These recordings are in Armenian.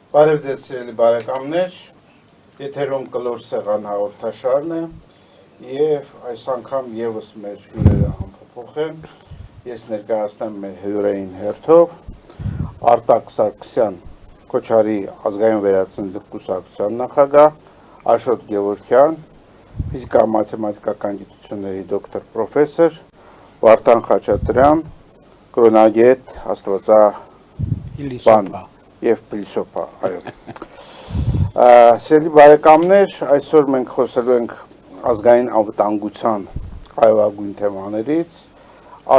Բարև ձեզ սիրելի բարեկամներ, եթերում կլոր սեղան հաղորդաշարն է եւ այս անգամ եւս մեր հյուրերը ամփոփող են։ Ես ներկայացնեմ մեր հյուրերին հերթով Արտակ Սարգսյան, Քոչարի ազգային վերացնի կուսակցության նախագահ, Աշոտ Գևորգյան, ֆիզիկա-մաթեմատիկական գիտությունների դոկտոր պրոֆեսոր, Վարդան Խաչատրյան, կրոնագետ, աստվածաբան եւ փիլիսոփա, այո։ Սիրելի բարեկամներ, այսօր մենք խոսելու ենք ազգային անվտանգության կարևորագույն թեմաներից։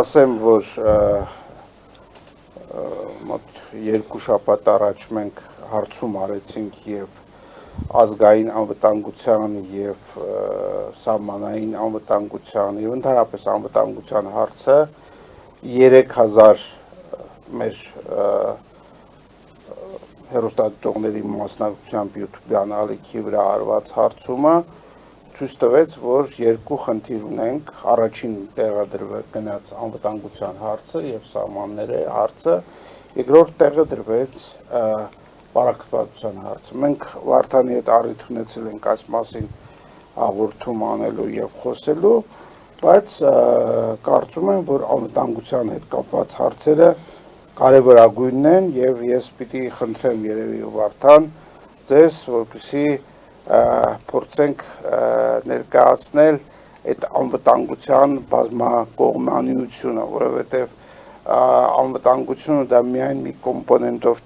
Ասեմ, որ մոտ 2 շաբաթ առաջ մենք հարցում արեցինք եւ ազգային անվտանգության եւ սահմանային անվտանգության եւ ընդհանրապես անվտանգության հարցը 3000 մեր հեռուստադիտողների մասնակցությամբ YouTube-յան ալիքի վրա արված հարցումը ցույց տվեց, որ 2 խնդիր ունենք, առաջին տեղը գնաց անվտանգության հարցը եւ սահմանների հարցը, երկրորդ տեղը դրվեց պարակտվածության հարցը։ Մենք Վարդանի հետ առիթ ունեցել ենք այս մասին հաղորդում անելու եւ խոսելու, բայց կարծում եմ, որ անվտանգության հետ կապված հարցերը կարևորագույնն են եւ ես պիտի խնդրեմ երևի Վարդան ձեզ, որպեսզի փորձենք ներկայացնել այդ անվտանգության բազմակողմանիությունը, որովհետեւ անվտանգությունը դա միայն մի կոմպոնենտով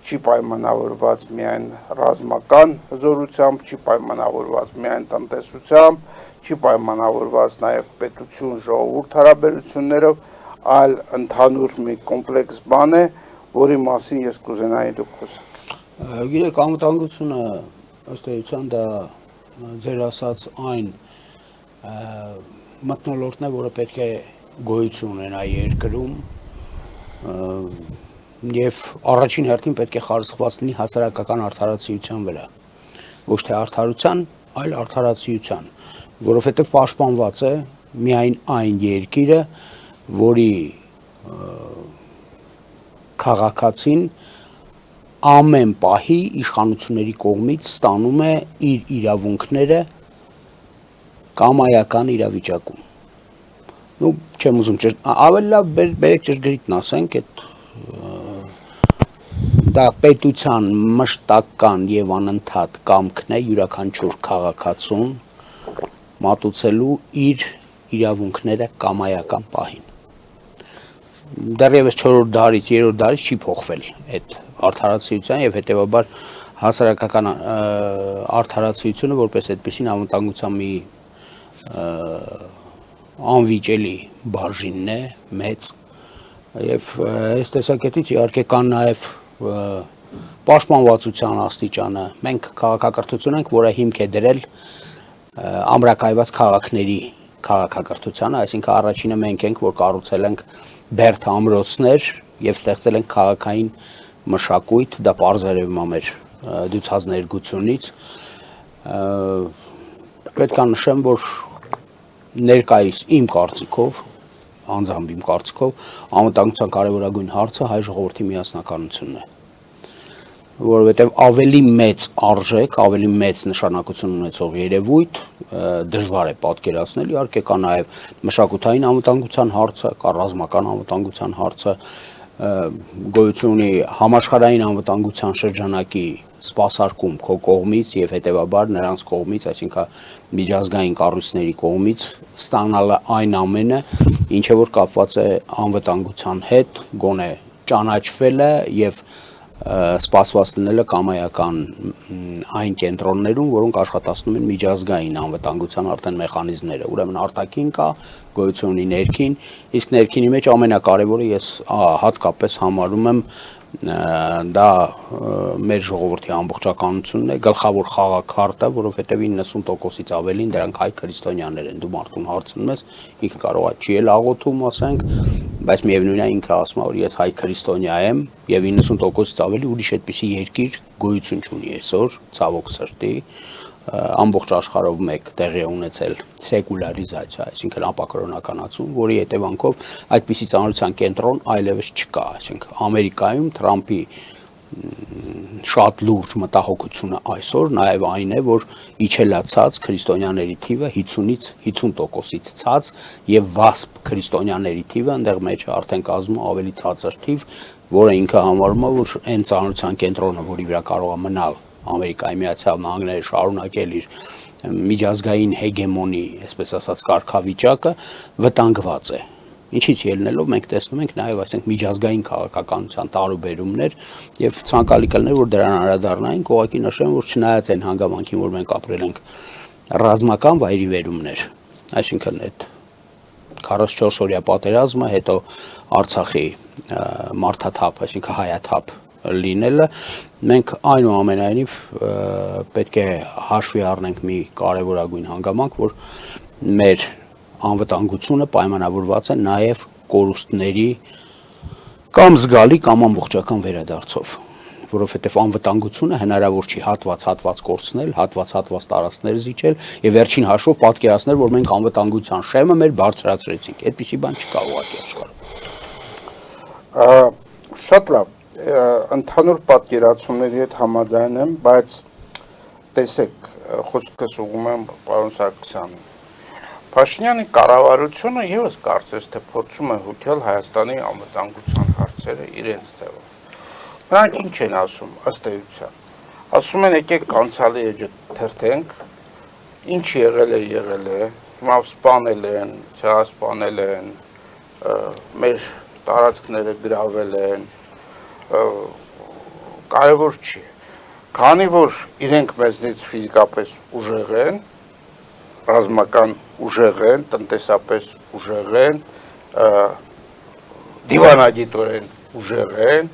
չի պայմանավորված միայն ռազմական հզորությամբ, չի պայմանավորված միայն տնտեսությամբ, չի պայմանավորված նաև պետություն ժողովուրդ հարաբերություններով, այլ ընդհանուր մի կոմպլեքս բան է, որի մասին ես կուզենայի դուք խոսեք։ Գիտեք, անվտանգությունը ըստ էության դա ձեր ասած այն մթնոլորտն է, որը պետք է գոյություն ունենա երկրում եւ առաջին հերթին պետք է խարսխված լինի հասարակական արդարացիության վրա, ոչ թե արդարության, այլ արդարացիության, որովհետեւ պաշտպանված է միայն այն երկիրը, որի քաղաքացին ամեն պահի իշխանությունների կողմից ստանում է իր իրավունքները կամայական իրավիճակում։ Ну, չեմ ուզում ավելի լավ բերեք ճշգրիտն ասենք, դա պետության մշտական եւ անընդհատ կամքն է յուրաքանչյուր քաղաքացուն մատուցելու իր իրավունքները կամայական պահին։ Դեռևս 4-րդ դարից, 3-րդ դարից չի փոխվել այդ արդարացիության եւ հետեւաբար հասարակական արդարացիությունը որպես այդպեսին անվտանգության մի անվիճելի բաժինն է, մեծ եւ այս տեսակետից իհարկե կան նաեւ պաշտպանվածության աստիճանը։ Մենք քաղաքակրթություն ենք, որը հիմք է դրել ամրակայված քաղաքների քաղաքակրթությանը, այսինքն առաջինը մենք ենք, որ կառուցել ենք բերդ ամրոցներ եւ ստեղծել ենք քաղաքային մշակույթ, դա պարզերևում է մեր դյուցած ներգությունից։ Պետք է նշեմ, որ ներկայիս իմ կարծիքով, անձամբ իմ կարծիքով, անվտանգության կարևորագույն հարցը հայ ժողովրդի միասնականությունն է, որովհետև ավելի մեծ արժեք, ավելի մեծ նշանակություն ունեցող երևույթ դժվար է պատկերացնել, իհարկե կա նաև մշակութային անվտանգության հարցը, կա ռազմական անվտանգության հարցը, գոյություն ունի համաշխարհային անվտանգության շրջանակի սպասարկում քո կողմից եւ հետեւաբար նրանց կողմից, այսինքն միջազգային կառույցների կողմից ստանալը այն ամենը, ինչը որ կապված է անվտանգության հետ, գոնե ճանաչվելը եւ սպասված լինելը կամայական այն կենտրոններում, որոնք աշխատացնում են միջազգային անվտանգության արդեն մեխանիզմները, ուրեմն արտաքին կա, գոյություն ունի ներքին, իսկ ներքինի մեջ ամենակարևորը ես հատկապես համարում եմ դա մեր ժողովրդի ամբողջականությունն է, գլխավոր խաղաքարտը, որովհետև 90%-ից ավելին դրանք հայ քրիստոնյաներ են, դու մարդուն հարցնում ես, ինքը կարող է չի էլ աղոթում, ասենք, բայց միևնույն է ինքը ասում է, որ ես հայ քրիստոնյա եմ եւ 90%-ից ավելի ուրիշ այդպիսի երկիր գոյություն չունի այսօր, ցավոք սրտի, ամբողջ աշխարհով մեկ տեղի է ունեցել սեկուլարիզացիա, այսինքն ապակրոնականացում, որի հետևանքով այդպիսի ծանրության կենտրոն այլևս չկա, այսինքն Ամերիկայում Թրամփի շատ լուրջ մտահոգությունը այսօր նաև այն է, որ իջելացած քրիստոնյաների թիվը 50-ից 50%-ից ցած եւ վասպ քրիստոնյաների թիվը այնտեղ մեջ արդեն կազմում ավելի ցածր թիվ, որը ինքը համարում է, որ այն ծանրության կենտրոնը, որի վրա կարող է մնալ Ամերիկայի Միացյալ Նահանգները շարունակել իր միջազգային հեգեմոնի, այսպես ասած, կարգավիճակը վտանգված է։ Ինչից ելնելով մենք տեսնում ենք նաև այսինքն միջազգային քաղաքականության տարուբերումներ եւ ցանկալի կլներ, որ դրան անդրադառնայինք, ուղղակի նշեմ, որ չնայած այն հանգամանքին, որ մենք ապրել ենք ռազմական վայրի վերումներ, այսինքն այդ 44-օրյա պատերազմը, հետո Արցախի մարդաթափ, այսինքն հայաթափ լինելը, մենք այնուամենայնիվ պետք է հաշվի առնենք մի կարևորագույն հանգամանք, որ մեր անվտանգությունը պայմանավորված է նաև կորուստների կամ զգալի կամ ամբողջական վերադարձով, որովհետև անվտանգությունը հնարավոր չի հատված կորցնել, հատված տարածքներ զիջել եւ վերջին հաշվով պատկերացնել, որ մենք անվտանգության շեմը մեր բարձրացրեցինք։ Այդպիսի բան չկա ուղղակի աշխարհում։ Շատ լավ, ընդհանուր պատկերացումների հետ համաձայն եմ, բայց տեսեք, խոսքս ուղղում եմ պարոն Սարգսյանին։ Փաշինյանի կառավարությունը եւս կարծես թե փորձում է հոգալ Հայաստանի անվտանգության հարցերը իրենց ձևով։ Նրանք ինչ են ասում ըստ էության։ Ասում են եկեք անցյալի էջը թերթենք, ինչ եղել է, հիմա սպանել են, ցեղասպանել են, մեր տարածքները գրավել են, կարևոր չի։ Քանի որ իրենք մեզնից ֆիզիկապես ուժեղ են, ռազմական ուժեղ են, տնտեսապես ուժեղ են, դիվանագիտորեն ուժեղ են,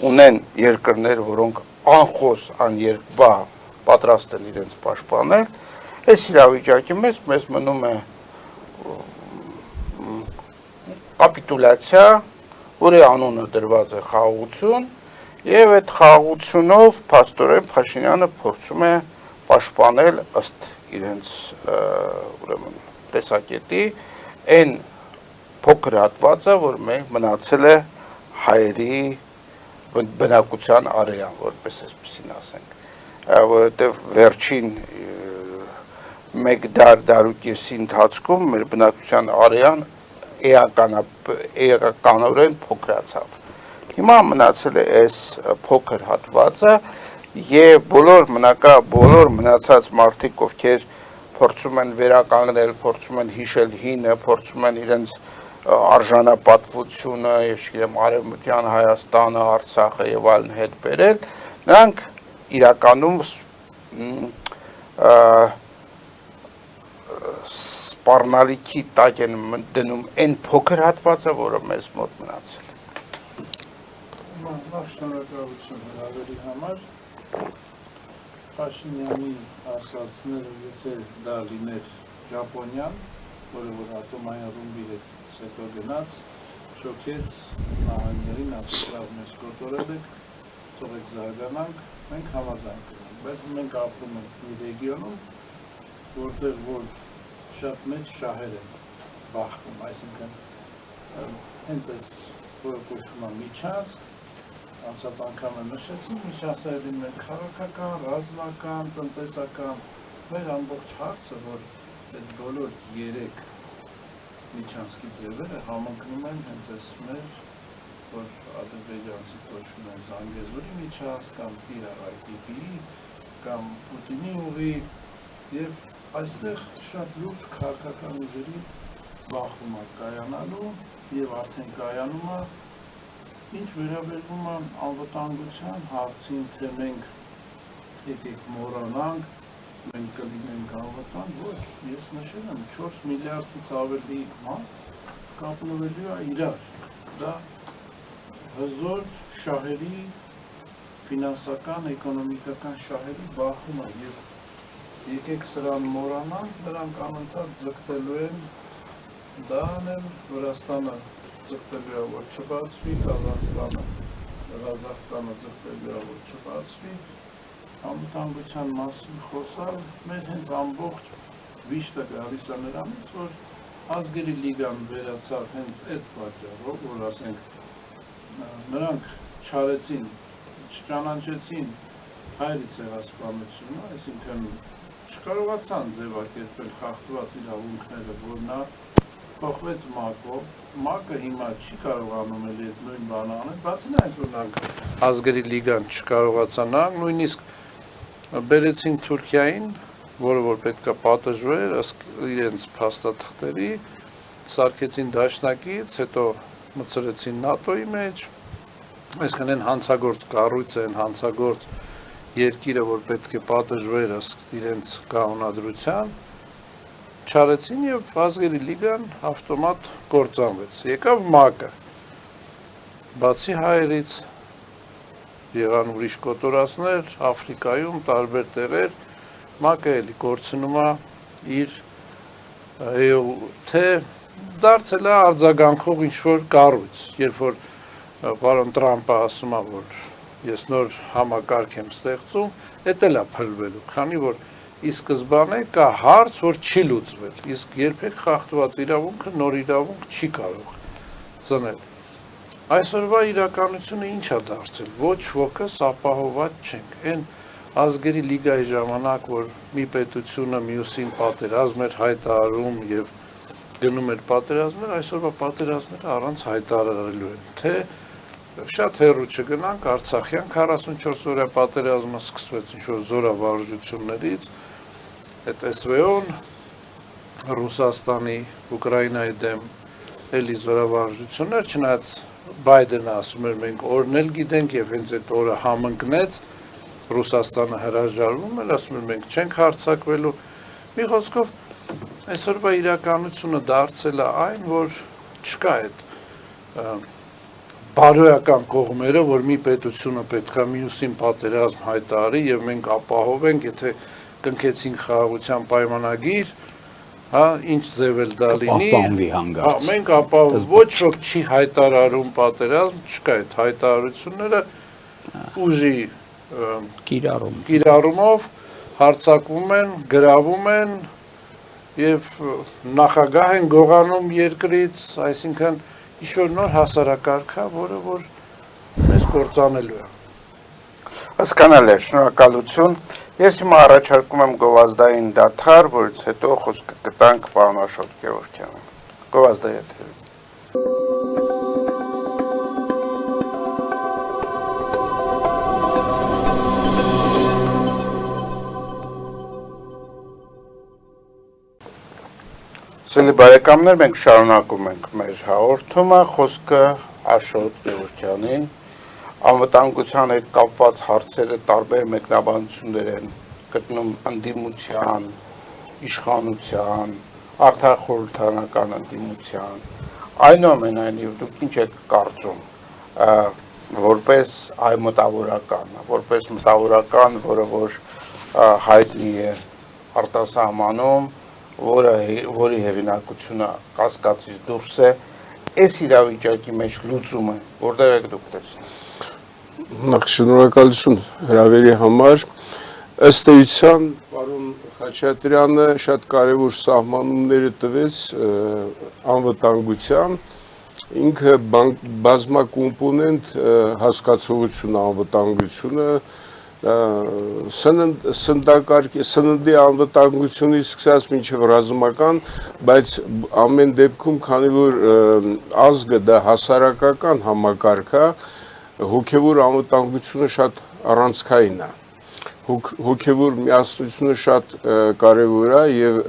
ունեն երկրներ, որոնք անխոս, աներկբա պատրաստ են իրենց պաշտպանել, այս իրավիճակի մեզ մնում է կապիտուլյացիա, որի անունը դրված է խաղաղություն, եւ այդ խաղաղությունով փաստորեն Փաշինյանը փորձում է պաշտպանել ըստ իրենց ուրեմն տեսակետի այն փոքր հատվածը, որ մենք մնացել է հայերի բնակության արեան, որպես այսպեսին ասենք, որովհետև վերջին մեկ դարուկեսի ընթացքում մեր բնակության արեան էականորեն փոքրացավ։ Հիմա մնացել է այս փոքր հատվածը եւ բոլոր մնացած մարդիկ, ովքեր փորձում են վերականգնել, փորձում են հիշել հինը, փորձում են իրենց արժանապատվությունը, ես արևմտյան Հայաստանը, Արցախը եւ այլն հետ բերել, նրանք իրականում սպառնալիքի տակ են դնում այն փոքր հատվածը, որը մեզ մոտ մնացել է։ Շնորհակալություն հրավերի համար։ Փաշինյանի ասացները, եթե դա լիներ Ճապոնիան, որը որ ատոմային ռումբի հետ հետո գնաց, շոքեց նահանգներին, ասացավ մեզ կոտորել եք, թողեք զարգանանք, մենք համաձայն կնանք, բայց մենք ապրում ենք մի ռեգիոնում, որտեղ որ շատ մեծ շահեր են բախվում, այսինքն հենց այս, որը կոչվում է միջանցք, անցած անգամ նշեցինք, միջանցքերին մեր քաղաքական, ռազմական, տնտեսական, մեր ամբողջ հարցը, որ այդ բոլոր երեք միջանցքի ձևերը համընկնում են հենց այս մեր, որ ադրբեջանցի կոչվում են Զանգեզուրի միջանցք, կամ Տիրաղայտիպի, կամ Պուտինի ուղի, եւ այստեղ շատ լուրջ քաղաքական ուժերի բախում է կայանալու եւ արդեն կայանում է, ինչ վերաբերվում է անվտանգության հարցին, թե մենք եկեք մոռանանք, մենք կլինենք անվտանգ, ոչ, ես նշել եմ 4 միլիարդից ավելի կապնվելու է իրար, դա հզոր շահերի, ֆինանսական, էկոնոմիկական շահերի բախում է եւ եկեք սրան մոռանանք, նրանք անընդհատ ձգտելու են դա անել, Վրաստանը ձգտելու է, որ չբացվի, Ղազախստանը ձգտելու է, որ չբացվի, անվտանգության մասին խոսալ, մեր հենց ամբողջ վիշտը գալիս է նրանից, որ ազգերի լիգան վերացավ հենց այդ պատճառով, որ ասենք նրանք չարեցին, չճանաչեցին հայերի ցեղասպանությունը, այսինքն չկարողացան ձևակերպել խախտված իրավունքները, որ նա փոխվեց ՄԱԿ-ով, ՄԱԿ-ը հիմա չի կարողանում էլ այդ նույն բանը անել, բացի նրանից, որ նրանք ազգերի լիգան չկարողացան անել, նույնիսկ բերեցին Թուրքիային, որը որ պետք է պատժվեր ըստ իրենց փաստաթղթերի, սարքեցին դաշնակից, հետո մտցրեցին ՆԱՏՕ-ի մեջ, այսինքն այն հանցագործ կառույցը, այն հանցագործ երկիրը, որ պետք է պատժվեր ըստ իրենց կանոնադրության, չարեցին եւ ազգերի լիգան ավտոմատ կործանվեց։ Եկավ ՄԱԿ-ը, բացի հայերից եղան ուրիշ կոտորածներ Աֆրիկայում, տարբեր տեղեր, ՄԱԿ-ը էլի կորցնում է իր թե դարձել է արձագանքող ինչ-որ կառույց, երբ որ պարոն Տրամպը ասում է, որ ես նոր համակարգ եմ ստեղծում, դա էլ է փլվելու, քանի որ ի սկզբանե կա հարց, որ չի լուծվել, իսկ երբեք խախտված իրավունքը նոր իրավունք չի կարող ծնել։ Այսօրվա իրականությունը ինչ է դարձել, ոչ ոքս ապահոված չենք, այն ազգերի լիգայի ժամանակ, որ մի պետությունը մյուսին պատերազմ էր հայտարարում եւ գնում էր պատերազմներ, այսօրվա պատերազմները առանց հայտարարելու են, թե շատ հեռու չգնանք, Արցախյան 44 օրյա պատերազմը սկսվեց ինչ-որ զորավարժություններից, այդ SVO-ն, Ռուսաստանի, Ուկրաինայի դեմ էլի զորավարժություններ, չնայած Բայդենը ասում էր, մենք օրն էլ գիտենք եւ հենց այդ օրը համընկնեց, Ռուսաստանը հրաժարվում էր, ասում էր, մենք չենք հարձակվելու, մի խոսքով, այսօրվա իրականությունը դարձել է այն, որ չկա այդ բարոյական կողմերը, որ մի պետությունը պետք է մյուսին պատերազմ հայտարարի եւ մենք ապահովենք, եթե կնքեցինք խաղաղության պայմանագիր, հա, ինչ ձև էլ դա լինի, մենք ապահով ոչ ոք չի հայտարարում պատերազմ, չկա այդ հայտարարությունները ուժի կիրառումով հարձակվում են, գրավում են եւ նախագահ են գողանում երկրից, այսինքն ինչ-որ նոր հասարակարգ է, որը որ մեզ կործանելու է։ Հասկանալի է, շնորհակալություն։ Ես հիմա առաջարկում եմ գովազդային դադար, որից հետո խոսքը կտանք պարոն Աշոտ Գևորգյանին։ Գովազդայի եթերում։ Սիրելի բարեկամներ, մենք շարունակում ենք մեր հաղորդումը, խոսքը Աշոտ Գևորգյանին, անվտանգության հետ կապված հարցերը տարբեր մեկնաբանություններ են գտնում ընդդիմության, իշխանության, արտախորհրդարանական ընդդիմության, այնուամենայնիվ դուք ինչ եք կարծում, որպես այ մտավորական, որը որ հայտնի է արտասահմանում, որի հեղինակությունը կասկածից դուրս է, այս իրավիճակի մեջ լուծումը, որտեղ եք դուք տեսնում։ Նախ շնորհակալություն հրավերի համար, ըստ էության պարոն Խաչատրյանը շատ կարևոր սահմանումները տվեց անվտանգության, ինքը բազմակոմպոնենտ հասկացողություն անվտանգությունը, սննդի անվտանգությունից սկսած մինչև ռազմական, բայց ամեն դեպքում, քանի որ ազգը դա հասարակական համակարգ է, հոգևոր անվտանգությունը շատ առանցքային է, հոգևոր միասնությունը շատ կարևոր է եւ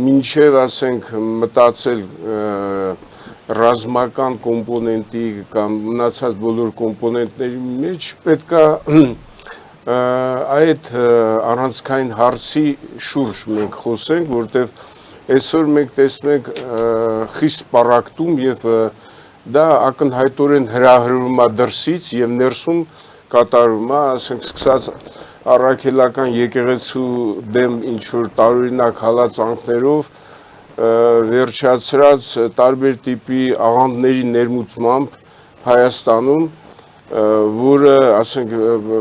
մինչև ասենք մտածել ռազմական կոմպոնենտի կամ մնացած բոլոր կոմպոնենտների մեջ պետք է այդ առանցքային հարցի շուրջ մենք խոսենք, որտեղ այսօր մենք տեսնում ենք խիստ պառակտում եւ դա ակնհայտորեն հրահրվում է դրսից եւ ներսում կատարվում է, ասենք սկսած առաքելական եկեղեցու դեմ ինչ որ տարօրինակ հալածանքներով վերջացրած տարբեր տիպի աղանդների ներմուծմամբ Հայաստանում, որը, ասենք,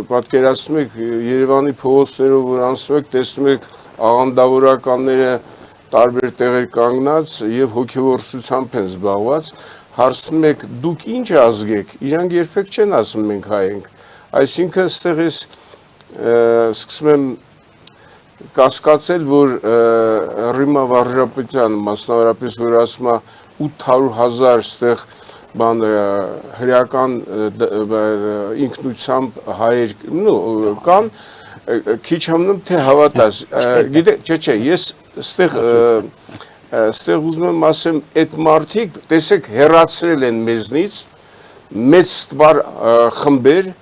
պատկերացնում եք Երևանի փողոցներով, որ անցնում եք, տեսնում եք աղանդավորականները տարբեր տեղեր կանգնած եւ հոգեվորսությամբ են զբաղված, հարցնում եք դուք ինչ ազգ եք, իրանք երբեք չեն ասում մենք հայ ենք, Այսինքն ստեղ ես սկսում եմ կասկածել, որ Ռիմա Վարժապետյանը մասնավորապես որ ասում է 800,000 ստեղ բան հրեական ինքնությամբ հայեր կան քիչ համնում թե հավատաս գիտեք չէ ես ստեղ ուզում եմ ասեմ այդ մարդիկ տեսեք հեռացրել են մեզնից մեծ ստվար խմբեր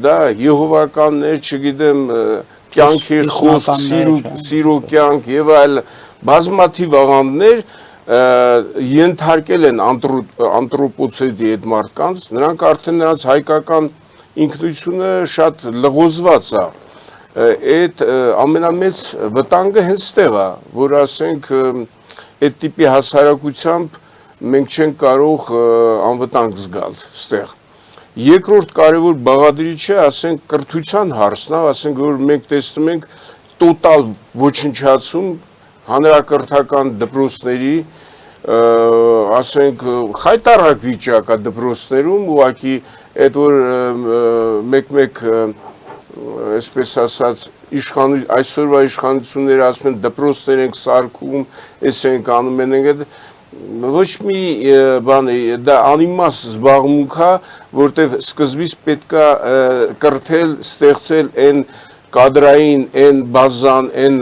դա եհովականներ չգիտեմ կյանքի խոսք սիրո կյանք եւ այլ բազմաթիվ աղանդներ ենթարկել են անտրոպոցեդի այդ մարդկանց նրանք արդեն նրանց հայկական ինքնությունը շատ լղոզված է այդ ամենամեծ վտանգը հենց ստեղ է որ ասենք այդ տիպի հասարակությամբ մենք չենք կարող անվտանգ զգալ ստեղ երկրորդ կարևոր բաղադրիչը ասենք կրթության հարցն է ասենք որ մենք տեսնում ենք տոտալ ոչնչացում հանրակրթական դպրոցների ասենք խայտարակ վիճակ է դպրոցներում ուղղակի այդ որ մեկ այսպես ասած այսօրվա իշխանությունները ասում են դպրոցներ ենք սարքում էս ենք անում ենք ոչ մի բան դա անիմաստ զբաղմունք է որտեվ սկզբից պետքա կրթել ստեղծել այն կադրային այն բազան այն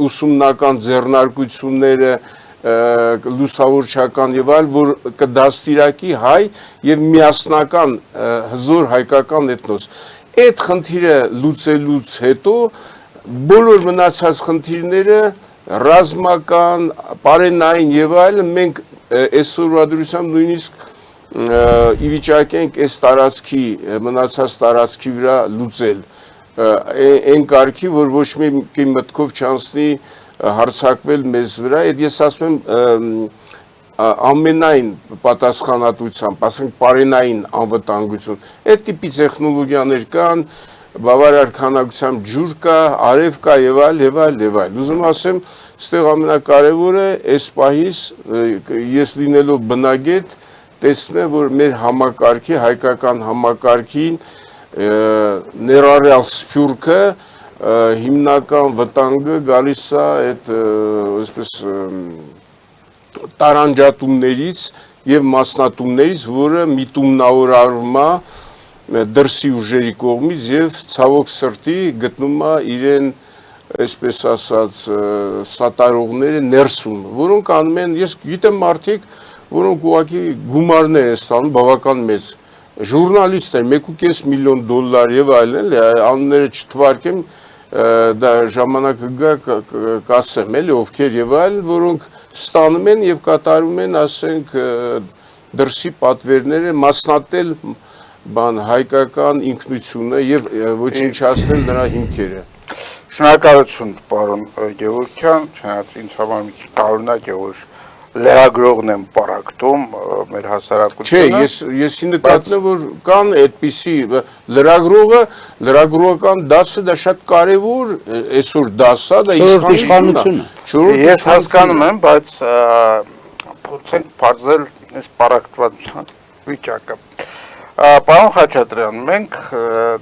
ուսումնական ձեռնարկությունները լուսավորչական եւ այլ որ կդաստիարակի հայ եւ միասնական հզոր հայկական էթնոս այդ խնդիրը լուծելուց հետո բոլոր մնացած խնդիրները ռազմական, պարենային եւ այլն մենք այսօրվա դրությամբ նույնիսկ ի վիճակի ենք այս տարածքի մնացած տարածքի վրա լուծել այն կարգի որ ոչ մի մտքով չանցնի հարցակվել մեզ վրա այդ ես ասում եմ ամենայն պատասխանատվությամբ ասենք պարենային անվտանգություն այդ տիպի տեխնոլոգիաներ կան բավարար քանակությամբ ջուր կա, արև կա եւ այլ։ Ուզում ասեմ, ստեղ ամենակարևորը այս պահից ես լինելով բնագետ տեսնում եմ, որ մեր համակարգի, հայկական համակարգին ներառյալ սփյուռքը հիմնական վտանգը գալիս է այդ այսպես տարանջատումներից եւ մասնատումներից, որը միտումնավորարվում է դրսի ուժերի կողմից եւ ցավոք սրտի գտնում է իրեն այսպես ասած սատարողները ներսում որոնք անում են ես գիտեմ մարդիկ որոնք ուղղակի գումարներ են ստանում բավական մեծ ժուրնալիստներ 1.5 միլիոն դոլար եւ այլն անունները չթվարկեմ դա ժամանակը գա կասեմ էլի ովքեր եւ այլն որոնք ստանում են եւ կատարում են ասենք դրսի պատվերները մասնատել բան հայկական ինքնությունը եւ ոչնչացնել նրա հիմքերը Շնորհակալություն պարոն Գևորգյան չնայած ինձ համար մի քիչ տարօրինակ է որ լրագրողն եմ պարակտում մեր հասարակությունը Չէ ես նկատում որ կան այդպիսի լրագրողական դասը դա շատ կարեւոր այսօր դասա դա իշխանությունը Ես հասկանում եմ բայց փորձենք բարձել այս պարակտվածության վիճակը Պարոն Խաչատրյան, մենք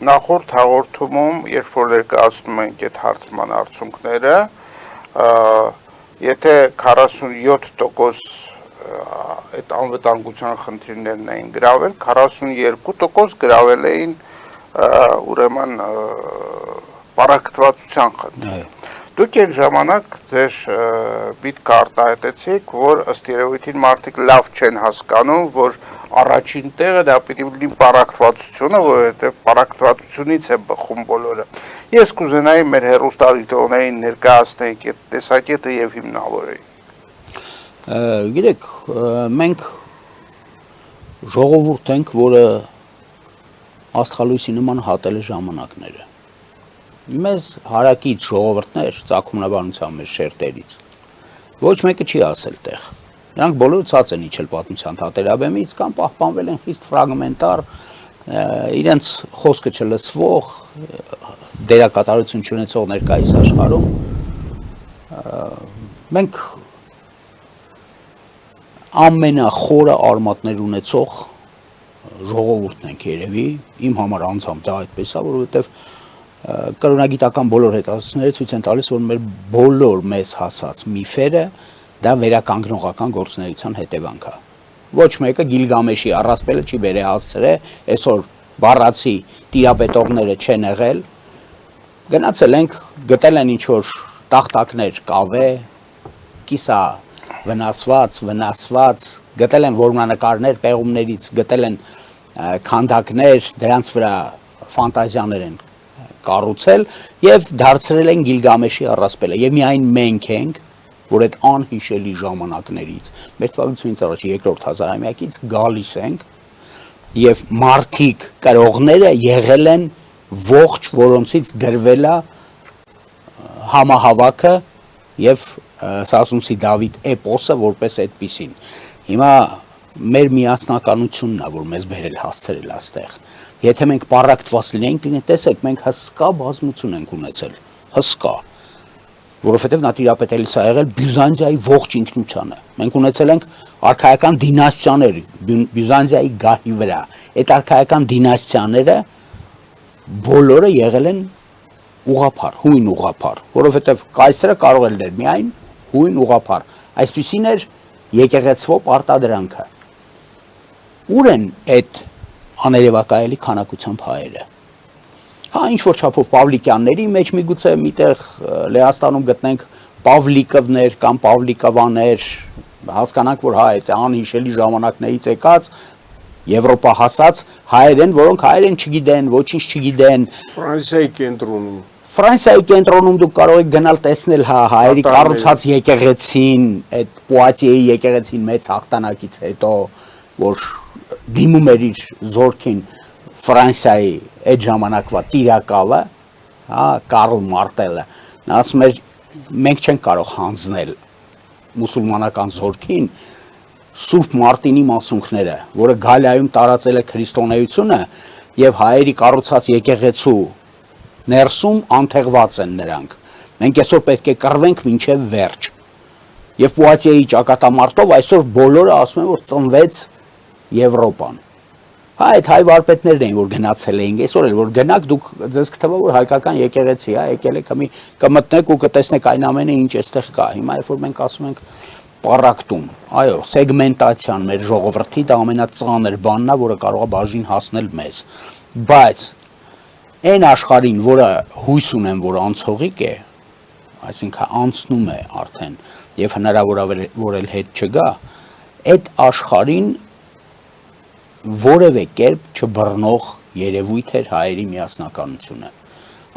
նախորդ հաղորդումում, երբ որ ներկայացնում ենք այդ հարցման արդյունքները, եթե 47% այդ անվտանգության խնդիրներն էին գրավել, 42% գրավել էին ուրեմն պարակտվածության խնդիրը։ Դուք այն ժամանակ ձեր միտքը արտահայտեցիք, որ ըստ երևույթին մարդիկ լավ չեն հասկանում, որ առաջին տեղը դա պիտի լինի պարակտվածությունը, որովհետև պարակտվածությունից է բխում բոլորը։ Ես կուզենայի մեր հեռուստադիտողներին ներկայացնենք այդ տեսակետը եւ հիմնավորեինք։ Գիտեք, մենք ժողովուրդ ենք, որը աստղալույսի նման հատել է ժամանակները։ Մեզ հարակից ժողովուրդներ ծագումնաբանության մեր շերտերից ոչ մեկը չի ասել տեղ նրանք բոլորը ցած են իջել պատմության թատերաբեմից կամ պահպանվել են խիստ ֆրագմենտար իրենց խոսքը չլսվող դերակատարություն չունեցող ներկայիս աշխարհում մենք ամենախորը արմատներ ունեցող ժողովուրդն ենք երևի, իմ համար անձամբ դա այդպես է, որովհետև կրոնագիտական բոլոր հետազոտությունները ցույց են տալիս, որ մեր բոլոր մեզ հասած միֆերը դա վերականգնողական գործունեության հետևանք է։ Ոչ մեկը Գիլգամեշի առասպելը չի վերահասցրել, այսօր բառացի տիրապետողները չեն եղել, գնացել ենք, գտել են ինչ-որ տախտակներ կավե, կիսա վնասված, գտել են որմնանկարներ պեղումներից, գտել են քանդակներ, դրանց վրա ֆանտազիաներ են կառուցել եւ դարձրել են Գիլգամեշի առասպելը եւ միայն մենք ենք, որ այդ անհիշելի ժամանակներից մեր թվականությունից առաջ երկրորդ հազարամյակից գալիս ենք եւ մարդիկ կրողները եղել են ողջ, որոնցից գրվել է համահավաքը եւ Սասունցի Դավիթ էպոսը որպես այդպիսին։ Հիմա մեր միասնականությունն է, որ մեզ բերել հասցրել այստեղ։ Եթե մենք պարակտված լինենք, տեսեք, մենք հսկա բազմություն ենք ունեցել, հսկա, որովհետև նա տիրապետելիս է եղել Բյուզանդիայի ողջ ինքնությանը։ Մենք ունեցել ենք արքայական դինաստիաներ Բյուզանդիայի գահի վրա։ Այդ արքայական դինաստիաները բոլորը եղել են ուղղափառ, հույն ուղղափառ, որովհետև կայսրը կարող է լինել միայն հույն ուղղափառ։ Այսպիսին էր եկեղեցվո պարտադրանքը։ Ուր են այդ աներևակայելի քանակությամբ հայերը։ Հա, ինչ-որ չափով Պավլիկյանների մեջ միգուցե միտեղ Լեհաստանում գտնենք Պավլիկովներ կամ Պավլիկովաներ, հասկանանք, որ հա, այդ անհիշելի ժամանակներից եկած Եվրոպա հասած հայեր են, որոնք հայերեն չգիտեն, ոչինչ չգիտեն։ Ֆրանսիայի կենտրոնում դուք կարող եք գնալ տեսնել հայերի կառուցած եկեղեցին, այդ Պուատիեի եկեղեցին մեծ հաղթանակից հետո, որ դիմում էր իր զորքին Ֆրանսիայի այդ ժամանակվա տիրակալը, հա, Կարլ Մարտելը, նա ասում էր մենք չենք կարող հանձնել մուսուլմանական զորքին Սուրբ Մարտինի մասունքները, որը Գալիայում տարածել է քրիստոնեությունը եւ հայերի կառուցած եկեղեցու ներսում անթեղված են նրանք։ Մենք այսօր պետք է կռվենք մինչև վերջ։ Եվ Պուատիեի ճակատամարտով այսօր բոլորը ասում են, որ ծնվեց Եվրոպան։ Հա, այդ հայ վարպետներն էին, որ գնացել էին, այսօր էլ որ գնաք, դուք ձեզ կթվա, որ հայկական եկեղեցի, հա, եկել եք կմտնեք ու կտեսնեք այն ամենը, ինչ այստեղ կա։ Հիմա երբ որ մենք ասում ենք պարակտում, այո, սեգմենտացիան մեր ժողովրդի դա ամենածանր բանն է, որը կարող է բաժին հասնել մեզ։ Բայց այն աշխարհին, որը հույս ունեմ, որ անցողիկ է, այսինքն անցնում է արդեն եւ հնարավոր է որ էլ հետ չգա, այդ աշխարհին որևէ կերպ չբռնող երևույթ էր հայերի միասնականությունը։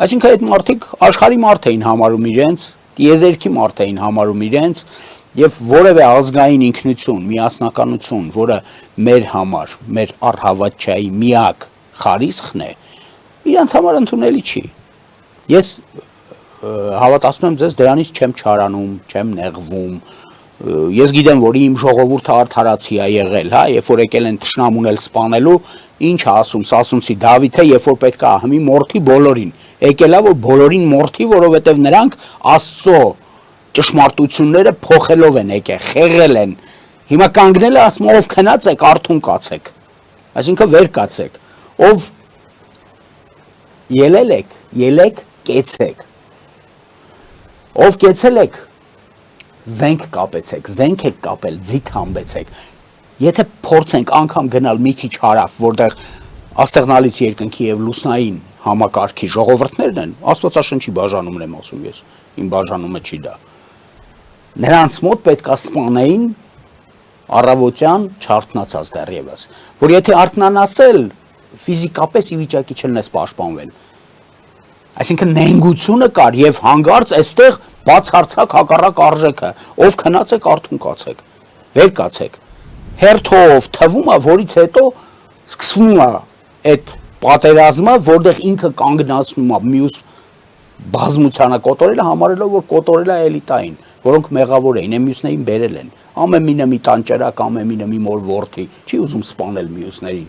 Այսինքն այդ մարդիկ աշխարհի մարդ էին համարում իրենց, տիեզերքի մարդ էին համարում իրենց եւ որևէ ազգային ինքնություն, միասնականություն, որը մեր համար, մեր առհավատչայի միակ խարիսխն է, իրենց համար ընդունելի չի։ Ես հավատացնում եմ ձեզ, դրանից չեմ չարանում, չեմ նեղվում։ Ես գիտեմ, որ իմ ժողովուրդը արդարացի է եղել, հա, երբ որ եկել են թշնամուն էլ սպանելու, ինչ է ասում Սասունցի Դավիթը, երբ որ պետք է ահմի մորթի բոլորին։ Եկել է որ բոլորին մորթի, որովհետև նրանք Աստծո ճշմարտությունները փոխելով են եկել, խեղել են։ Հիմա կանգնել է ասում, ով քնած եք, արթուն կացեք։ Այսինքն վեր կացեք։ Ով ելել եք, ելեք, կեցեք։ Ով կեցել եք, զենք կապեցեք, զենք եք կապել, ձիթ համբեցեք։ Եթե փորձենք անգամ գնալ մի քիչ հարավ, որտեղ աստեղնալից երկնքի եւ լուսնային համակարգի ժողովուրդներն են, Աստվածաշնչի բաժանումն եմ ասում ես, իմ բաժանումը չի դա։ Նրանց մոտ պետք է սպանեին առավոտյան չարթնացած դեռևս, որ եթե արթնանասել, ֆիզիկապես ի վիճակի չլնես պաշտպանվել։ Այսինքն նենգությունը կար եւ հանգարց այստեղ բացարձակ հակառակ արժեքը, ով քնած եք արթուն կացեք, վեր կացեք։ Հերթով թվում է, որից հետո սկսվում է այդ պատերազմը, որտեղ ինքը կանգնացնում է մյուս բազմությանը կոտորելը, համարելով որ կոտորելը էլիտային, որոնք մեղավոր էին, այն մյուսներին բերել են։ Ամեն մինը մի տանճարակ, ամեն մինը մի մոր որդի, չի ուզում սպանել մյուսներին։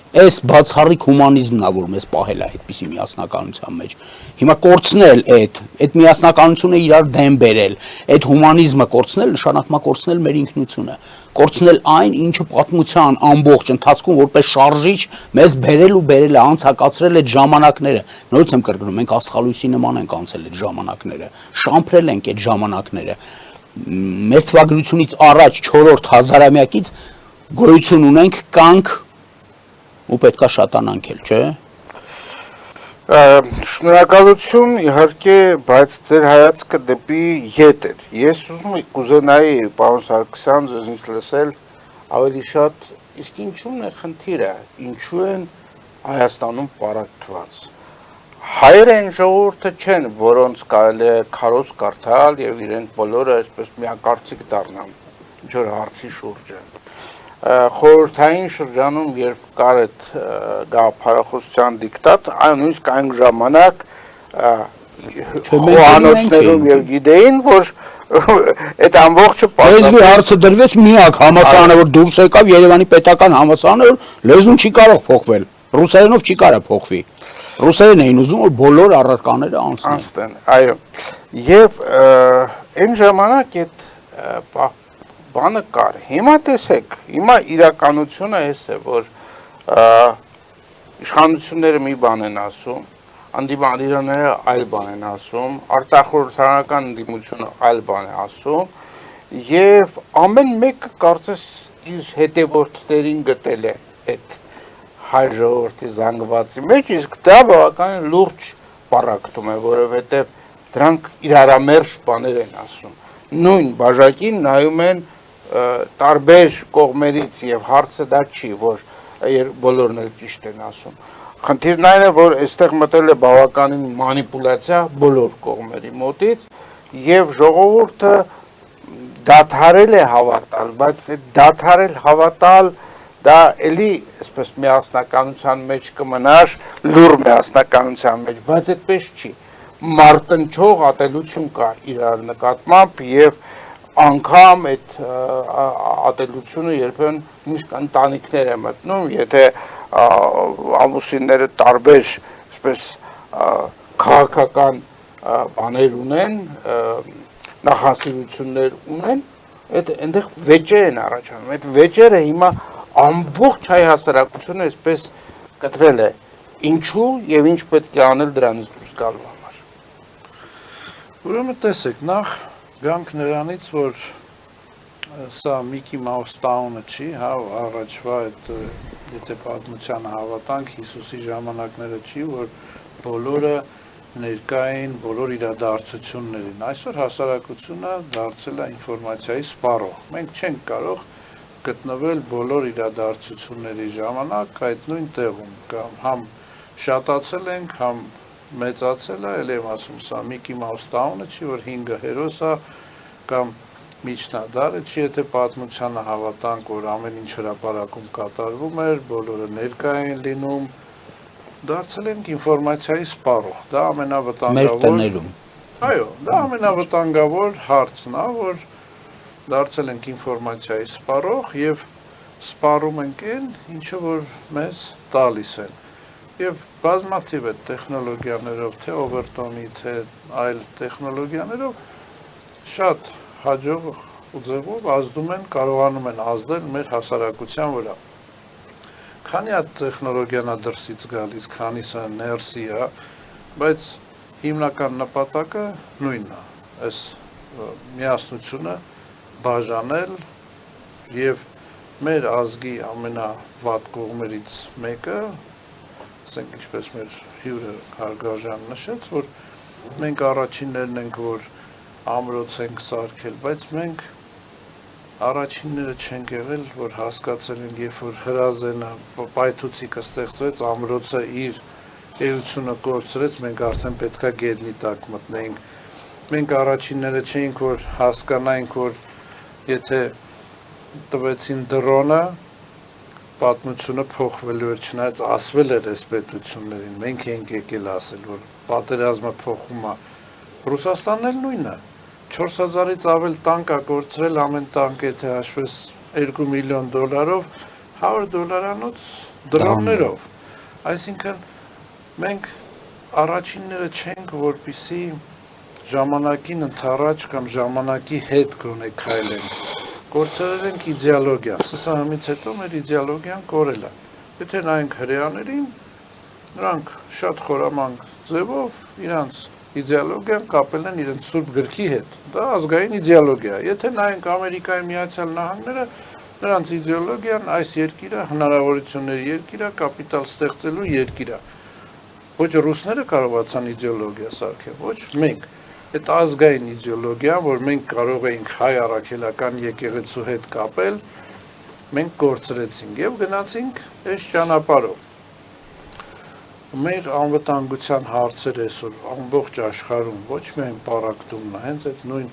Այս բացառիկ հումանիզմն է, որ մեզ պահել է այդպիսի միասնականության մեջ։ Հիմա կորցնել այդ միասնականությունը իրար դեմ բերել, այդ հումանիզմը կորցնել նշանակում է կորցնել մեր ինքնությունը, կորցնել այն, ինչը պատմության ամբողջ ընթացքում որպես շարժիչ մեզ բերել ու բերել է, անցակացրել այդ ժամանակները։ Նորից եմ կրկնում, մենք աստղալույսի նման ենք անցել այդ ժամանակները, շամփրել ենք այդ ժամանակները։ Մեր թվագրությունից առաջ 4-րդ հազարամյակից գոյություն ունենք, կանք ու պետքա շատանանք էլ, չէ՞։ Շնորհակալություն, իհարկե, բայց ձեր հայացքը դեպի ետ էր։ Ես ուզում կուզենայի, պարոն Սարգսյան, ձեզնից լսել ավելի շատ, իսկ ինչու՞ն է խնդիրը, ինչու են Հայաստանում պարակտված։ Հայերը այն ժողովուրդը չեն, որոնց կարելի է քարոզ կարդալ եւ իրենք բոլորը այսպես միակարծիք դառնան ինչ որ հարցի շուրջ են։ Խորհրդային շրջանում, երբ կար այդ գաղափարախոսության դիկտատ, նույնիսկ այն ժամանակ խոհանոցներում եւ գիտեին, որ այդ ամբողջը լեզվի հարցը դրվեց միակ համասարանը, որ դուրս եկավ Երևանի պետական համասարանը, որ լեզուն չի կարող փոխվել, ռուսերենով չի կարող փոխվի։ Ռուսերեն էին ուզում, որ բոլոր առարկաները անցնեն։ Այո։ Եվ այն ժամանակ այդ բանը կար։ Հիմա տեսեք, հիմա իրականությունը էս է, որ իշխանությունները մի բան են ասում, անդիմադիրները այլ բան են ասում, արտախորհրդարանական ընդդիմությունը այլ բան է ասում, եւ ամեն մեկը կարծես իր հետևորդներին գտել է այդ հայ ժողովրդի զանգվածի մեջ, իսկ դա բավականին լուրջ պարակտում է, որովհետեւ դրանք իրարամերժ բաներ են ասում։ Նույն բաժակին նայում են տարբեր կողմերից եւ հարցը դա չի, որ բոլորն էլ ճիշտ են ասում։ Խնդիրն այն է, որ այստեղ մտել է բավականին մանիպուլյացիա բոլոր կողմերի մոտից եւ ժողովուրդը դադարել է հավատալ, բայց այդ դադարել հավատալ դա էլի այսպես միասնականության մեջ կմնար, լուր միասնականության մեջ, բայց այդպես չի։ Մարտնչող ատելություն կա իրար նկատմամբ եւ անգամ այդ ատելությունը երբեմն նույնիսկ ընտանիքներ է մտնում, եթե ամուսինները տարբեր այսպես քաղաքական բաներ ունեն, նախասիրություններ ունեն, այդ այնտեղ վեճեր են առաջանում։ Այդ վեճերը հիմա ամբողջ հայ հասարակությունը այսպես կտրել է։ Ինչու եւ ինչ պետք է անել դրանից դուրս գալու համար։ Ուրեմն տեսեք, նախ գանք նրանից, որ սա Միկի Մաուս տաունը չի, հա, առաջվա այդ եթե պատմությանը հավատանք Հիսուսի ժամանակները չի, որ բոլորը ներկա էին բոլոր իրադարձություններին։ Այսօր հասարակությունը դարձել է ինֆորմացիայի սպառող։ Մենք չենք կարող գտնվել բոլոր իրադարձությունների ժամանակ այդ նույն տեղում, կամ համ շատացել ենք, համ մեծացել է, ել եմ ասում, սա Միկի Մաուս տաունը չի, որ 5 հերոս է, կամ միջնադարը չի, եթե պատմությանը հավատանք, որ ամեն ինչ հրապարակում կատարվում էր, բոլորը ներկա են լինում, դարձել ենք ինֆորմացիայի սպառող, դա ամենավտանգավոր։ Մեր տներում։ Այո, դա ամենավտանգավոր հարցն է, որ դարձել ենք ինֆորմացիայի սպառող եւ սպառում ենք այն, ինչը որ մեզ տալիս են։ Եվ բազմաթիվ այդ տեխնոլոգիաներով, թե Overton-ի, թե այլ տեխնոլոգիաներով շատ հաջող ուղղով ազդում են, կարողանում են ազդել մեր հասարակության վրա։ Քանի հատ տեխնոլոգիան է դրսից գալիս, քանիսը ներսի է, բայց հիմնական նպատակը նույնն է, այս միասնությունը բաժանել եւ մեր ազգի ամենավատ կողմերից մեկը, ասենք ինչպես մեր հյուրը Հարգարժան նշեց, որ մենք առաջիններն ենք, որ ամրոց ենք սարքել, բայց մենք առաջինները չենք եղել, որ հասկացել ենք, երբ որ հրազենը պայթուցիկը ստեղծվեց, ամրոցը իր էությունը կորցրեց, մենք արդեն պետքա գետնի տակ մտնենք։ Մենք առաջինները չէինք, որ հասկանայինք, որ եթե տվեցին դրոնը, պատմությունը փոխվելու էր, չնայած ասվել էր այս պետություններին, մենք ենք եկել ասել, որ պատերազմը փոխում է։ Ռուսաստանն էլ նույնն է։ 4000-ից ավել տանկ է կորցրել, ամեն տանկ եթե հաշվես $2 միլիոն, $100 դրոններով։ Այսինքն մենք առաջինները չենք, որպեսզի ժամանակին ընթառաջ կամ ժամանակի հետ գոնե քայլենք։ Կորցրել ենք իդեալոգիան, ՍՍՀ-ից հետո մեր իդեալոգիան կորել է։ Եթե նայենք հրեաներին, նրանք շատ խորամանկ ձևով իրանց իդեալոգիան կապել են իրենց սուրբ գրքի հետ։ Դա ազգային իդեալոգիա է։ Եթե նայենք Ամերիկայի Միացյալ Նահանգները, նրանց իդեոլոգիան այս երկիրը հնարավորությունների երկիր է, կապիտալ ստեղծելու երկիր է։ Ոչ ռուսները կարողացան իդեոլոգիա սարքել, ոչ մենք։ Այդ ազգային իդեոլոգիան, որ մենք կարող էինք հայ առաքելական եկեղեցու հետ կապել, մենք կորցրեցինք եւ գնացինք այս ճանապարհով։ Մեր անվտանգության հարցերը այսօր ամբողջ աշխարհում ոչ միայն պարակտումն է, հենց այդ նույն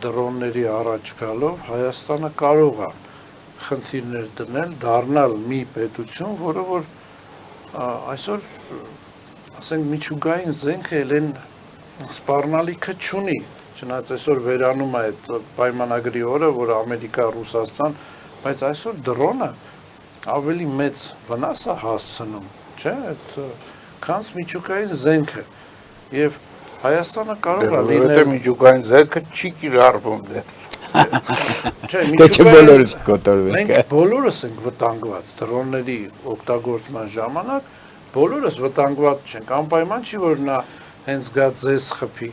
դրոնների առաջ գալով Հայաստանը կարող է խնդիրներ դնել, դառնալ մի պետություն, որը որ այսօր ասենք միջուկային զենքը ելեն սպառնալիքը չունի, չնայած այսօր վերանում է այդ պայմանագրի օրը, որ Ամերիկա, Ռուսաստան, բայց այսօր դրոնը ավելի մեծ վնաս է հասցնում, չէ՞, այդ քանց միջուկային զենքը եւ Հայաստանը կարող է լինել միջուկային զենքը չի կիրառվում դեռ։ Չէ, բոլորս կոտորվենք։ Մենք բոլորս ենք վտանգված դրոնների օգտագործման ժամանակ, բոլորս վտանգված չենք, անպայման չի որ նա հենց գա ձեզ խփի։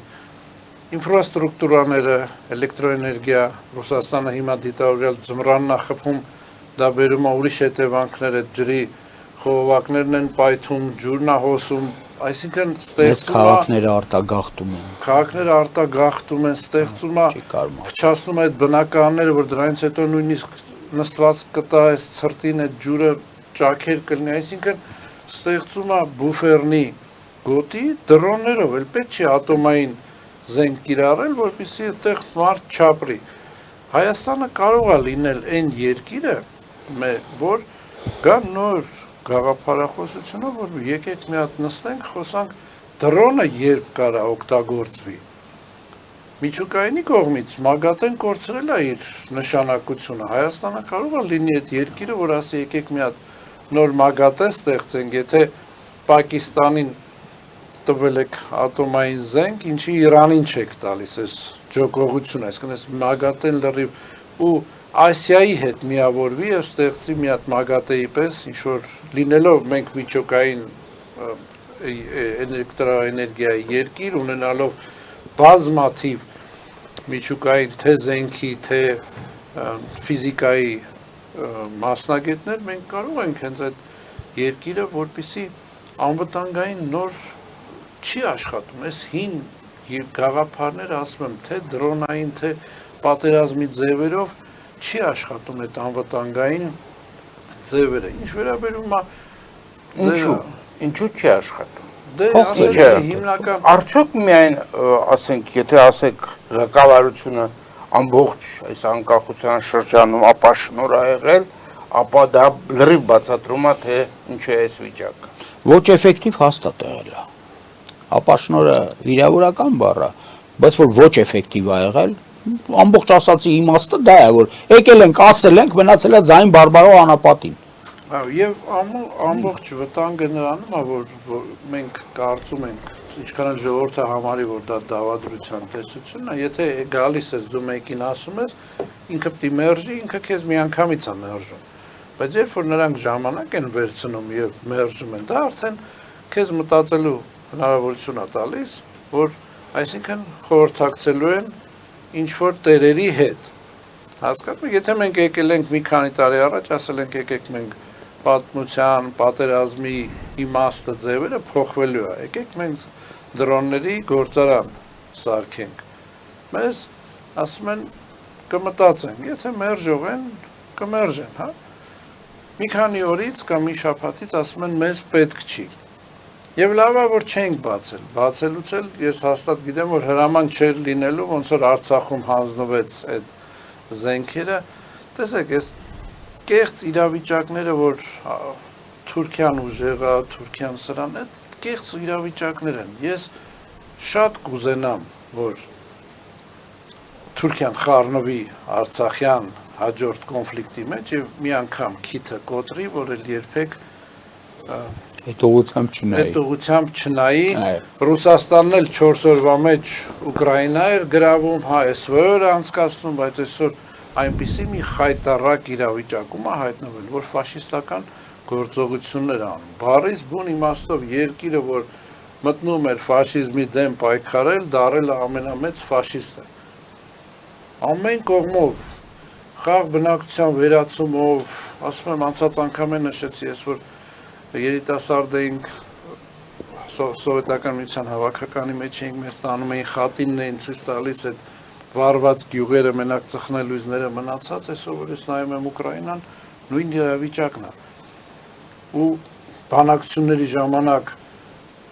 Ինֆրաստրուկտուրաները, էլեկտրոէներգիա, Ռուսաստանը հիմա դիտավորյալ ձմռանն է խփում, դա բերում է ուրիշ հետևանքներ, այդ ջրի խողովակներն են պայթում, ջուրն է հոսում, այսինքն ստեղծում է քաղաքները արտագաղթում են, ստեղծում է փչացնում այդ բնակարանները, որ դրանից հետո նույնիսկ նստված կտա այս ցրտին այդ ջուրը ճաքեր կլինի, այսինքն ստեղծում է բուֆերնի գոտի դրոններով, էլ պետք չի ատոմային զենք կիրառել, որպեսզի այդտեղ մարդ չապրի։ Հայաստանը կարող է լինել այն երկիրը, որ գա նոր գաղափարախոսությունով, որ եկեք մի հատ նստենք, խոսանք դրոնը երբ կարա օգտագործվի։ Միջուկայինի կողմից ՄԱԳԱՏ-ն կորցրել է իր նշանակությունը։ Հայաստանը կարող է լինի այդ երկիրը, որ ասի եկեք մի հատ նոր ՄԱԳԱՏ ստեղծենք, եթե Պակիստանին տվել եք ատոմային զենք, ինչի Իրանին չեք տալիս այս ջոկողությունը, այսինքն այս ՄԱԳԱՏ-ն լրիվ ու Ասիայի հետ միավորվի եւ ստեղծի մի հատ ՄԱԳԱՏ-ի պես, ինչ որ լինելով մենք միջուկային էլեկտրոէներգիայի երկիր, ունենալով բազմաթիվ միջուկային թե զենքի, թե ֆիզիկայի մասնագետներ, մենք կարող ենք հենց այդ երկիրը, որպեսզի անվտանգային նոր չի աշխատում, այս հին գաղափարները ասում եմ, թե դրոնային, թե պատերազմի ձևերով չի աշխատում այդ անվտանգային ձևերը, ինչ վերաբերում է Ինչու չի աշխատում։ Դե ասեցի հիմնական Արդյոք միայն ասենք, եթե ասեք ղեկավարությունը ամբողջ այս անկախության շրջանում ապաշնոր ա եղել, ապա դա լրիվ բացատրում է, թե ինչու է այս վիճակը։ Ոչ էֆեկտիվ հաստատ եղել է։ Ապաշնորը վիրավորական բառ է, բայց որ ոչ էֆեկտիվ ա եղել, ամբողջ ասացի իմաստը դա է, որ եկել ենք, ասել ենք, մնացել է ձայն բարբարով անապատին։ Եվ ամբողջ վտանգը նրանում է, որ մենք կարծում ենք, ինչքան էլ ժողովուրդը համարի, որ դա դավադրության տեսությունն է, եթե գալիս ես դու մեկին ասում ես, ինքը պիտի մերժի, ինքը քեզ միանգամից է մերժում։ Բայց երբ որ նրանք ժամանակ են վերցնում եւ մերժում են, դա արդեն քեզ մտածելու հնարավորություն է տալիս, որ այսինքն խորհրդակցելու են ինչ որ տերերի հետ։ Հասկանում եք, եթե մենք եկել ենք մի քանի տարի առաջ, ասել ենք եկեք մենք պատմության, պատերազմի իմաստը ձևերը փոխվելու է։ Եկեք մենք դրոնների գործարան սարքենք։ Մեզ ասում են կմտածենք, եթե մերժող են, կմերժեն, հա։ Մի քանի օրից կամ մի շաբաթից ասում են մեզ պետք չի։ Եվ լավ է որ չենք բացել։ Բացելուց էլ ես հաստատ գիտեմ, որ հրաման չէր լինելու, ոնց որ Արցախում հանձնվեց այդ զենքերը։ Տեսեք, այս կեղծ իրավիճակները, որ Թուրքիան ուժեղա, Թուրքիան սրան, այդ կեղծ իրավիճակներ են։ Ես շատ կուզենամ, որ Թուրքիան խառնվի Արցախյան հաջորդ կոնֆլիկտի մեջ եւ մի անգամ քիթը կոտրի, որ էլ երբեք հետողությամբ չնայի Ռուսաստանն էլ 4 օրվա մեջ Ուկրաինա էր գրավում, հա SVO-ը անցկացնում, բայց այսօր այնպիսի մի խայտառակ իրավիճակում է հայտնվել, որ ֆաշիստական գործողություններ անում։ Բառից բուն իմաստով երկիրը, որ մտնում էր ֆաշիզմի դեմ պայքարել, դարել է ամենամեծ ֆաշիստը։ Ամեն կողմով խաղ բնակչության վերացումով, ասում եմ, անցած անգամ նշեցի ես, որ երիտասարդ էինք սովետական միության հավաքականի մեջ էինք, մեզ տանում էին խատինն էին ցույց տալիս այդ վարված գյուղերը, մենակ ծխնելույզները մնացած, այսօր որ ես նայում եմ Ուկրաինան, նույն իրավիճակն է։ Ու բանակցությունների ժամանակ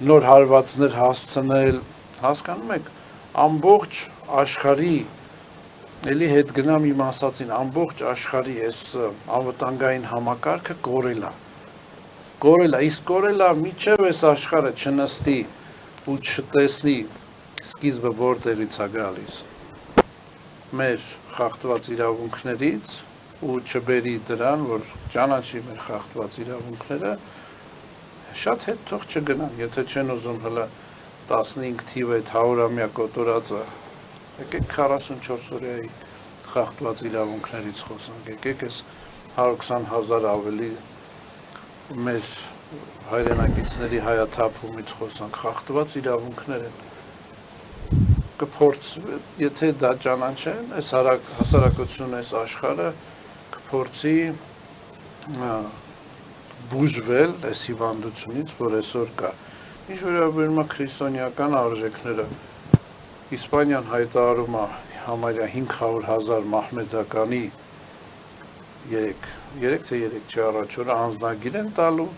նոր հարվածներ հասցնել, հասկանում եք, ամբողջ աշխարհի, էլի հետ գնամ իմ ասածին, ամբողջ աշխարհի այս անվտանգային համակարգը կորել է։ Իսկ կորել է միջև այս աշխարհը չնստի ու չտեսնի սկիզբը որտեղից է գալիս։ Մեր խախտված իրավունքներից ու չբերի դրան, որ ճանաչի մեր խախտված իրավունքները, շատ հետ թող չգնան, եթե չեն ուզում հլը 15 թիվ այդ 100-ամյա կոտորածը, եկեք 44 օրյայի խախտված իրավունքներից խոսանք, եկեք այս 120,000 ավելի մեր հայրենակիցների հայաթափումից խոսանք, խախտված իրավունքներ են, կփորձ, եթե դա ճանաչեն, այս հասարակությունը, այս աշխարհը կփորձի բուժվել այս հիվանդությունից, որ այսօր կա։ Ինչ վերաբերում է քրիստոնեական արժեքները, Իսպանիան հայտարարում է համարյա 500,000 մահմեդականի 3 առաջ օրը անձնագիր են տալու,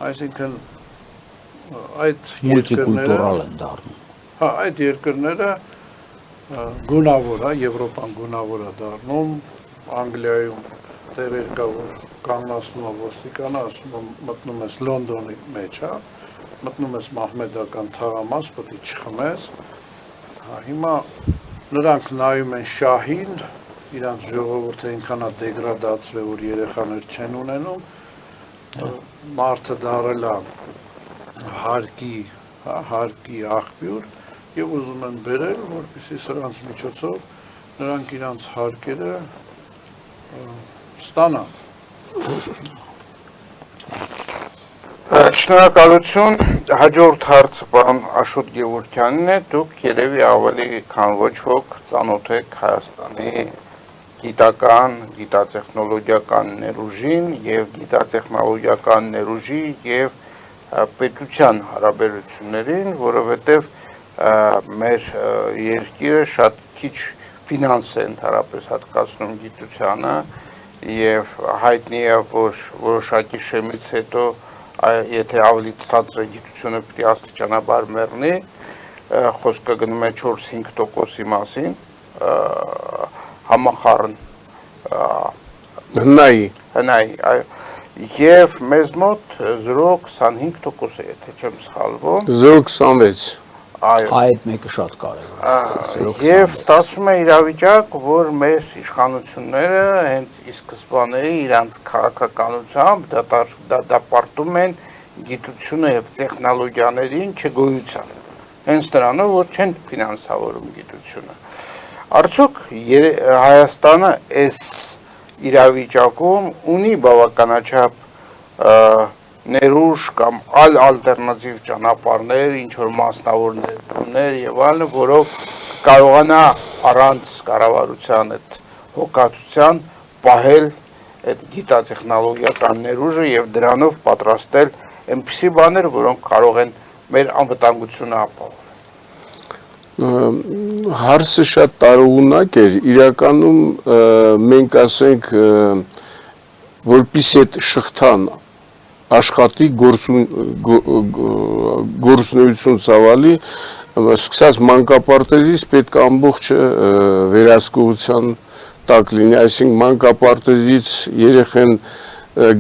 այսինքն այդ մուլտիկուլտուրալ են դառնում։ Հա, այդ երկրները գունավոր է, Եվրոպան գունավոր է դառնում, Անգլիայում տեղեր կա, որ կանգնացնում է ոստիկանը, ասում է մտնում ես Լոնդոնի մեջ, հա, մտնում ես մահմեդական թաղամաս, պետք է չխմես։ Հա, հիմա նրանք նայում են շահին, իրանց ժողովուրդը այնքան է դեգրադացվել, որ երեխաներ չեն ունենում, մարդը դարել է հարկի աղբյուր եւ ուզում են բերել, որպեսզի սրանց միջոցով նրանք իրանց հարկերը ստանան։ Շնորհակալություն, հաջորդ հարցը պարոն Աշոտ Գևորգյանին է, դուք երևի ավելի քան ոչ ոք ծանոթ եք Հայաստանի գիտական, գիտատեխնոլոգիական ներուժին եւ գիտատեխնոլոգիական ներուժի եւ պետության հարաբերություններին, որովհետեւ մեր երկիրը շատ քիչ ֆինանս է ընդհանրապես հատկացնում գիտությանը եւ հայտնի է, որ որոշակի շեմից հետո եթե ավելի ցածր գիտությունը պիտի աստիճանաբար մեռնի, խոսքը գնում է 4-5%-ի մասին, համախառն հնայի, եւ մեզ մոտ 0.25% է, եթե չեմ սխալվում, 0.26, այդ մեկը շատ կարևոր է։ Եվ ստացվում է իրավիճակ, որ մեր իշխանությունները հենց ի սկզբանե իրանց քաղաքականությամբ դատապարտում են գիտությունը եւ տեխնոլոգիաներին չգոյության։ Հենց նրանով, որ չեն ֆինանսավորում գիտությունը։ Արդյոք Հայաստանը այս իրավիճակում ունի բավականաչափ ներուժ կամ այլ ալտերնատիվ ճանապարհներ, ինչ որ մասնավոր ներդրումներ եւ այլն, որով կարողանա առանց կառավարության այդ հոգացության պահել այդ գիտատեխնոլոգիական ներուժը եւ դրանով պատրաստել այնպիսի բաներ, որոնք կարող են մեր անվտանգությունը ապահովել։ Հարցը շատ տարողունակ էր, իրականում մենք ասենք, որպեսզի այդ շղթան աշխատի գործունեություն ծավալի, սկսած մանկապարտեզից պետք է ամբողջը վերահսկողության տակ լինի, այսինքն մանկապարտեզից երեխեն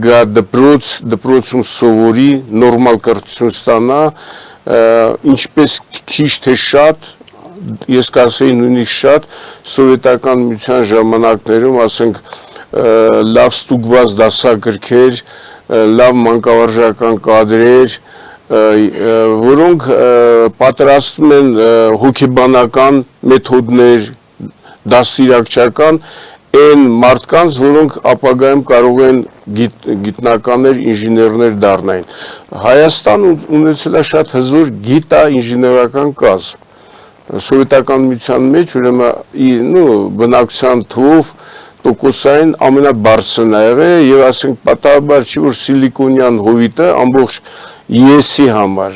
գա դպրոցում սովորի, նորմալ կրթություն ստանա, ինչպես քիչ թե շատ ես կասեի նույնիսկ շատ սովետական միության ժամանակներում, ասենք, լավ ստուգված դասագրքեր, լավ մանկավարժական կադրեր, որոնք պատրաստում են հոգեբանական մեթոդներ, դաստիարակչական այն մարդկանց, որոնք ապագայում կարող են գիտնականներ, ինժեներներ դառնային։ Հայաստանը ունեցել է շատ հզոր գիտա-ինժեներական կազմ։ Սովետական միության մեջ ուրեմն բնակչության թվով տոկոսային ամենաբարձրն է եղել եւ ասենք պատահաբար չի որ սիլիկոնյան հովիտը ամբողջ ԵՍ-ի համար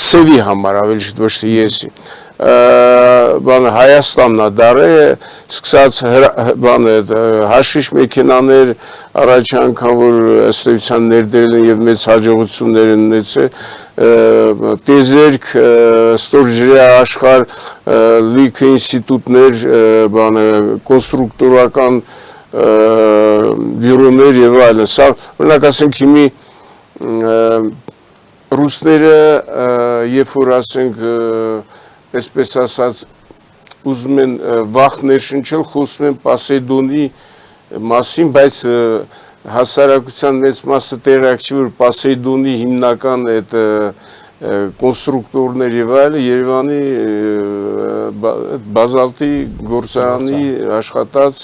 սևի համար ավելի ոչ թե ԵՍ-ի Հայաստանն է դարել, սկսած հաշվիչ մեքենաներ առաջ անգամ որ ըստ էության ներդրել են եւ մեծ հաջողություններ են ունեցել, տեզերք, ստորջրյա աշխարհ, լիքը ինստիտուտներ, կոնստրուկտորական բյուրոներ եւ այլն։ Սա օրինակ ասենք հիմի ռուսները երբ որ ասենք այսպես ասած ուզում են վախ ներշնչել, խոսում են Պասեյդոնի մասին, բայց հասարակության մեծ մասը տեղյակ չի, որ Պասեյդոնի հիմնական այդ կոնստրուկտորներ եւ այլը Երևանի բազալտի գործարանի աշխատած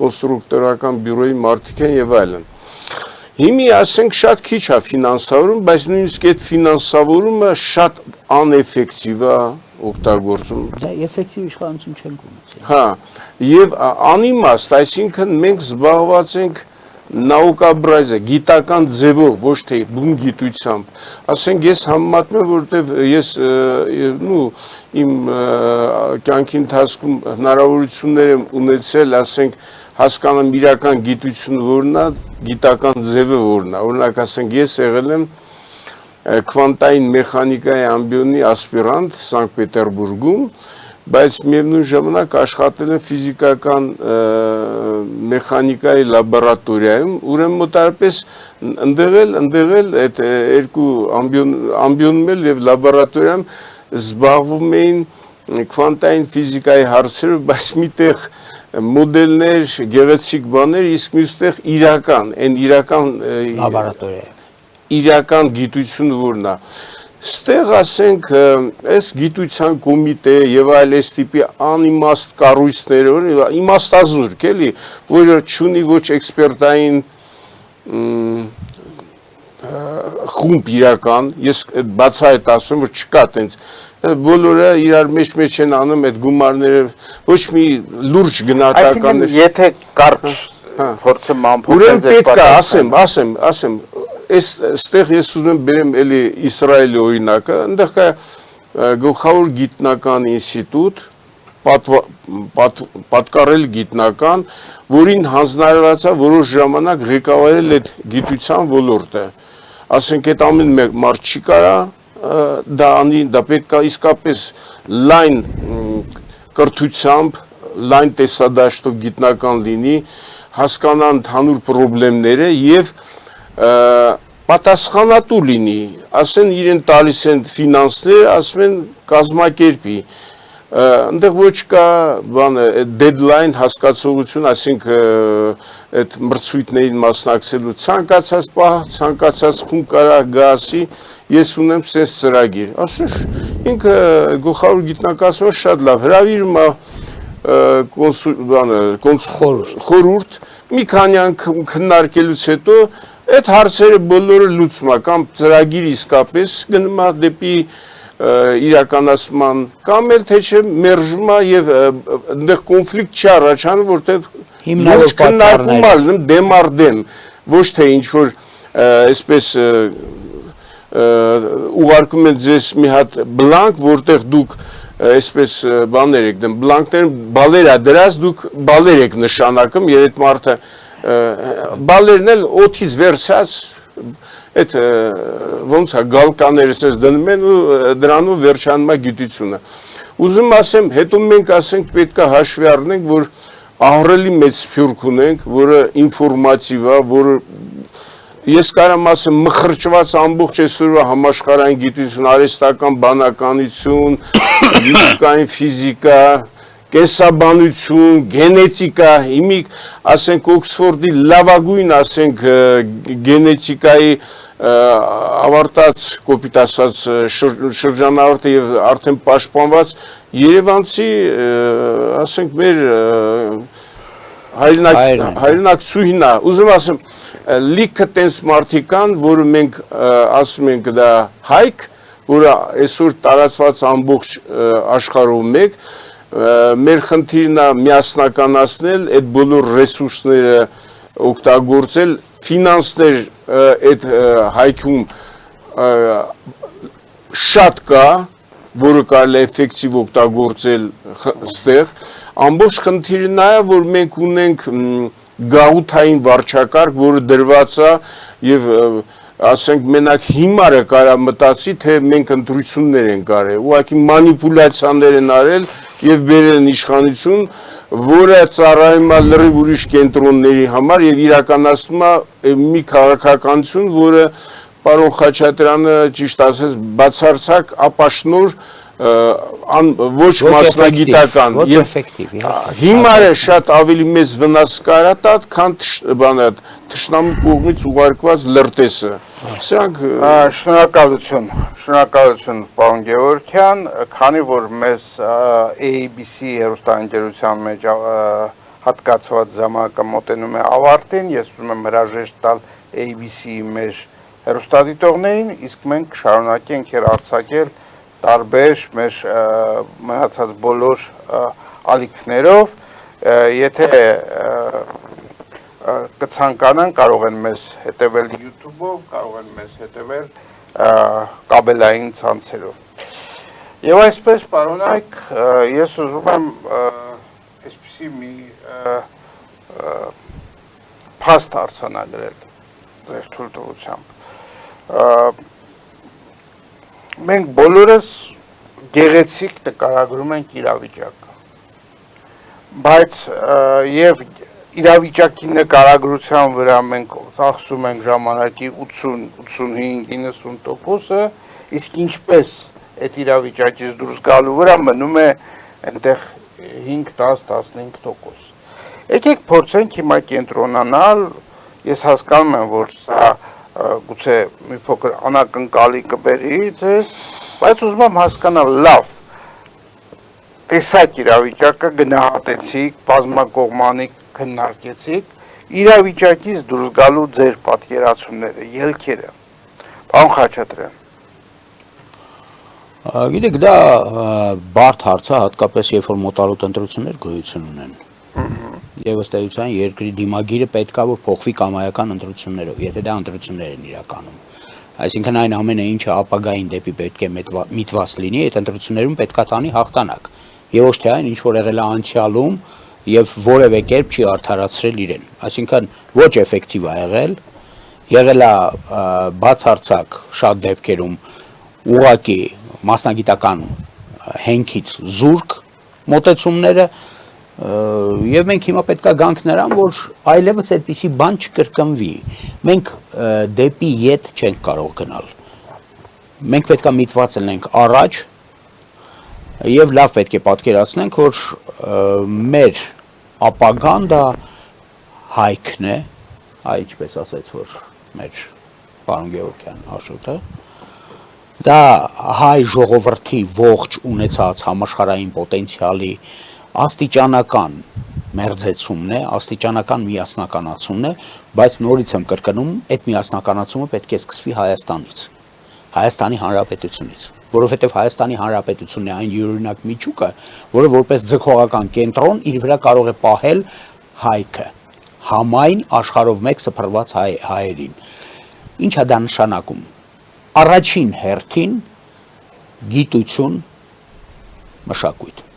կոնստրուկտորական բյուրոյի մարդիկ են եւ այլն։ Հիմի ասենք շատ քիչ է ֆինանսավորում, բայց նույնիսկ այդ ֆինանսավորումը շատ անէֆեկտիվ է օգտագործում։ Դա էֆեկտիվ իշխանություն չենք ունեցել։ Հա, եւ անիմաստ, այսինքն մենք զբաղված ենք նաուկաբրազը, գիտական ձևով, ոչ թե բուն գիտությամբ։ Ասենք ես համեմատում եմ, որովհետեւ ես իմ կյանքի ընթացքում հնարավորություններ եմ ունեցել, ասենք հասկանամ իրական գիտությունը որն է, գիտական ձևը որն է։ Օրինակ ասենք ես եղել եմ քվանտային մեխանիկայի ամբիոնի ասպիրանտ Սանկտ Պետերբուրգում, բայց միևնույն ժամանակ աշխատել եմ ֆիզիկական մեխանիկայի լաբորատորիայում, ուրեմն մոտարապես ընդեղել այդ երկու ամբիոնում էլ եւ լաբորատորիայում զբաղվում էին քվանտային ֆիզիկայի հարցերով, բայց միտեղ մոդելներ, գեղեցիկ բաներ, իսկ մյուստեղ իրական, այն իրական լաբորատորիա իրական գիտությունը որն է։ Ստեղ ասենք այս գիտության կոմիտե եւ այլ այս տիպի անիմաստ կառույցները, իմաստազուրկ էլի, որը չունի ոչ էքսպերտային խումբ իրական, ես բացահայտ ասում որ չկա տենց բոլորը իրար մեջ են անում այդ գումարները, ոչ մի լուրջ գնահատականներ։ Այսինքն եթե կարճ փորձեմ ամփոփել, ուրեմն պետք է ասեմ Այստեղ ես ուզում եմ բերեմ էլի Իսրայելի օրինակը, այնտեղ կա գլխավոր գիտնական ինստիտուտ, պատկառել գիտնական, որին հանձնարարված է որոշ ժամանակ ղեկավարել այդ գիտության ոլորտը։ Ասենք այդ ամեն մարդ չի կարա դա անի, դա պետք է իսկապես լայն կրթությամբ, լայն տեսադաշտով գիտնական լինի, հասկանա ընդհանուր խնդիրները եւ պատասխանատու լինի, ասեն իրեն տալիս են ֆինանսներ, ասում են կազմակերպի, այնտեղ ոչ կա դեդլայն հասկացողություն, այսինքն այդ մրցույթներին մասնակցելու ցանկացած պահ, ցանկացած խումբ կարող գասի, ես ունեմ sense ծրագիր, ասես ինքը գլխավոր գիտնակացումը շատ լավ հրավիրում է խորհուրդ, մի քանի անգամ քննարկելուց հետո այդ հարցերը բոլորը լուծում է կամ ծրագիր իսկապես գնում է դեպի իրականացման կամ էլ թե չէ մերժում է եւ այնտեղ կոնֆլիկտ չի առաջանում, որտեվ հիմնավոր քննարկումն դեմ առ դեմ, ոչ թե ինչ որ այսպես ուղարկում են ձեզ մի հատ բլանկ, որտեղ դուք այսպես բաներ եք դեմ, բլանկներն բալեր է դրած, դուք բալեր եք նշանակում եւ այդ մարդը բալերն էլ օթից վերցած այդ ոնց է գալկաներս դնում են ու դրանով վերջանում է գիտությունը։ Ուզում ասեմ, հետո մենք ասենք պետք է հաշվի առնենք, որ ահռելի մեծ սփյուռք ունենք, որը ինֆորմատիվ է, որը ես կարամ ասեմ մխրճված ամբողջ այսօրվա համաշխարհային գիտություն, արհեստական բանականություն, ֆիզիկային ֆիզիկա, կենսաբանություն, գենետիկա, հիմի ասենք Օքսֆորդի լավագույն ասենք գենետիկայի ավարտած կոպիտ ասած շրջանավարտը եւ արդեն պաշտպանված Երևանցի ասենք մեր հայրենակցուհին է, ուզում ասեմ լիքը տենց մարդիկ կան, որը մենք ասում ենք դա հայք, որը այսօր տարածված ամբողջ աշխարհում մեկ, մեր խնդիրն է միասնականացնել այդ բոլոր ռեսուրսները օգտագործել, ֆինանսներ այդ հայքում շատ կա, որը կարելի է էֆեկտիվ օգտագործել ստեղ, ամբողջ խնդիրն է, որ մենք ունենք գաղութային վարչակարգ, որը դրված է եւ ասենք մենակ հիմարը կարա մտածի, թե մենք ընտրություններ ենք արել, ուղղակի մանիպուլյացիաներ են արել եւ բերել իշխանություն, որը ծառայում է լրիվ ուրիշ կենտրոնների համար եւ իրականացնում է մի քաղաքականություն, որը պարոն Խաչատրյանը ճիշտ ասեց, բացարձակ ապաշնոր ոչ մասնագիտական եւ հիմարը շատ ավելի մեծ վնաս կարա տալ, քան թշնամու կողմից ուղարկված լրտեսը։ Սրանք շնորհակալություն պարոն Գևորգյան, քանի որ մեզ ABC հեռուստաընկերության մեջ հատկացված ժամանակը մոտենում է ավարտին, ես ուզում եմ հրաժեշտ տալ ABC-ի մեր հեռուստադիտողներին, իսկ մենք շարունակենք արձակել տարբեր մեր մնացած բոլոր ալիքներով, եթե կցանկանան, կարող են մեզ հետևել YouTube-ով, կարող են մեզ հետևել կաբելային ցանցերով։ Եվ այսպես, պարոնայք, ես ուզում եմ այսպիսի մի փաստ արձանագրել ձեր թույլտվությամբ։ Մենք բոլորս գեղեցիկ նկարագրում ենք իրավիճակը, բայց եւ իրավիճակի նկարագրության վրա մենք ծախսում ենք ժամանակի 80, 85, 90%-ը, իսկ ինչպես այդ իրավիճակից դուրս գալու վրա մնում է այնտեղ 5, 10, 15%։ Եկեք փորձենք հիմա կենտրոնանալ, ես հասկանում եմ, որ սա գուցե մի փոքր անակնկալի կբերի ձեզ, բայց ուզում եմ հասկանալ լավ, տեսակ իրավիճակը գնահատեցիք, բազմակողմանի քննարկեցիք, իրավիճակից դուրս գալու ձեր պատկերացումները, ելքերը, պարոն Խաչատրյան։ Գիտեք, դա բարդ հարց է, հատկապես երբ որ մոտալուտ ընտրություններ գոյություն ունեն։ Եվ ըստ էության երկրի դիմագիրը պետք է որ փոխվի կամայական ընտրություններով, եթե դա ընտրություններ են իրականում։ Այսինքն այն ամենը ինչը ապագային դեպի պետք է միտված լինի, այդ ընտրություններում պետք է տանի հաղթանակ։ Եվ ոչ թե այն ինչ որ եղել է անցյալում եւ որևէ կերպ չի արդարացրել իրեն։ Այսինքն ոչ էֆեկտիվ է եղել է բացարձակ շատ դեպքերում ուղղակի մասնագիտական հենքից զուրկ մոտեցումները եւ մենք հիմա պետք է գանք նրան, որ այլևս այդպիսի բան չկրկնվի։ Մենք դեպի ետ չենք կարող գնալ։ Մենք պետք է միտված լինենք առաջ եւ լավ պետք է պատկերացնենք, որ մեր ապագան դա հայքն է, ինչպես ասեց որ մեր պարոն Գևորգյան Աշոտը, դա հայ ժողովրդի ողջ ունեցած համաշխարհային պոտենցիալի աստիճանական մերձեցումն է, աստիճանական միասնականացումն է, բայց նորից եմ կրկնում, այդ միասնականացումը պետք է սկսվի Հայաստանից, Հայաստանի Հանրապետությունից, որովհետև Հայաստանի Հանրապետությունն է այն յուրօրինակ միջուկը, որը որպես ձգողական կենտրոն իր վրա կարող է պահել հայքը, համայն աշխարհով մեկ սփռված հայերին։ Ինչ է դա նշանակում։ Առաջին հերթին գիտություն, մշակույթ։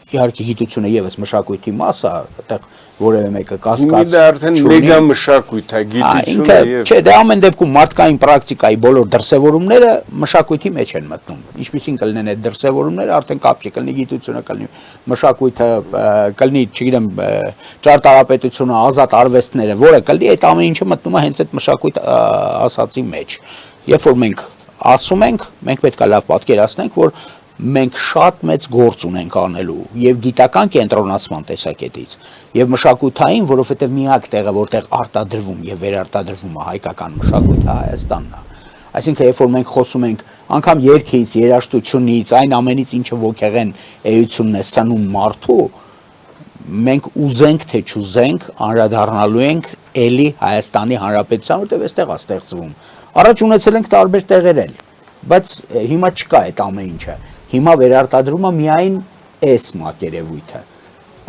Իհարկե գիտությունը եւս մշակույթի մաս է, այդտեղ որևէ մեկը կասկած Դա արդեն մեգա մշակույթ է, գիտությունը եւ չէ, դե ամեն դեպքում մարդկային պրակտիկայի բոլոր դրսևորումները մշակույթի մեջ են մտնում։ Ինչպիսին կլինեն այդ դրսևորումները, արդեն կապ չի, կլինի գիտությունը, կլինի մշակույթը, կլինի, չգիտեմ, ճարտարապետությունը, ազատ արվեստները, որը կլինի, այդ ամեն ինչը մտնում է հենց այդ մշակույթ ասացի մեջ։ Երբ որ մենք ասում ենք, մենք պետք է լավ պատկերացնենք, որ մենք շատ մեծ գործ ունենք անելու եւ գիտական կենտրոնացման տեսակետից եւ մշակութային, որովհետեւ միակ տեղը, որտեղ արտադրվում եւ վերարտադրվում է հայկական մշակույթը, Հայաստանն է։ Այսինքն, երբ որ մենք խոսում ենք անգամ երգից, երաժշտությունից, այն ամենից, ինչը ոգեղեն էությունն է սնում մարդու, մենք ուզենք թե չուզենք, անդրադառնալու ենք էլի Հայաստանի Հանրապետության, որտեղ այստեղ է ստեղծվում։ Առաջ ունեցել ենք տարբեր տեղեր էլ, բայց հիմա չկա այդ ամեն ինչը։ Հիմա վերարտադրում է միայն այս մակերևույթը։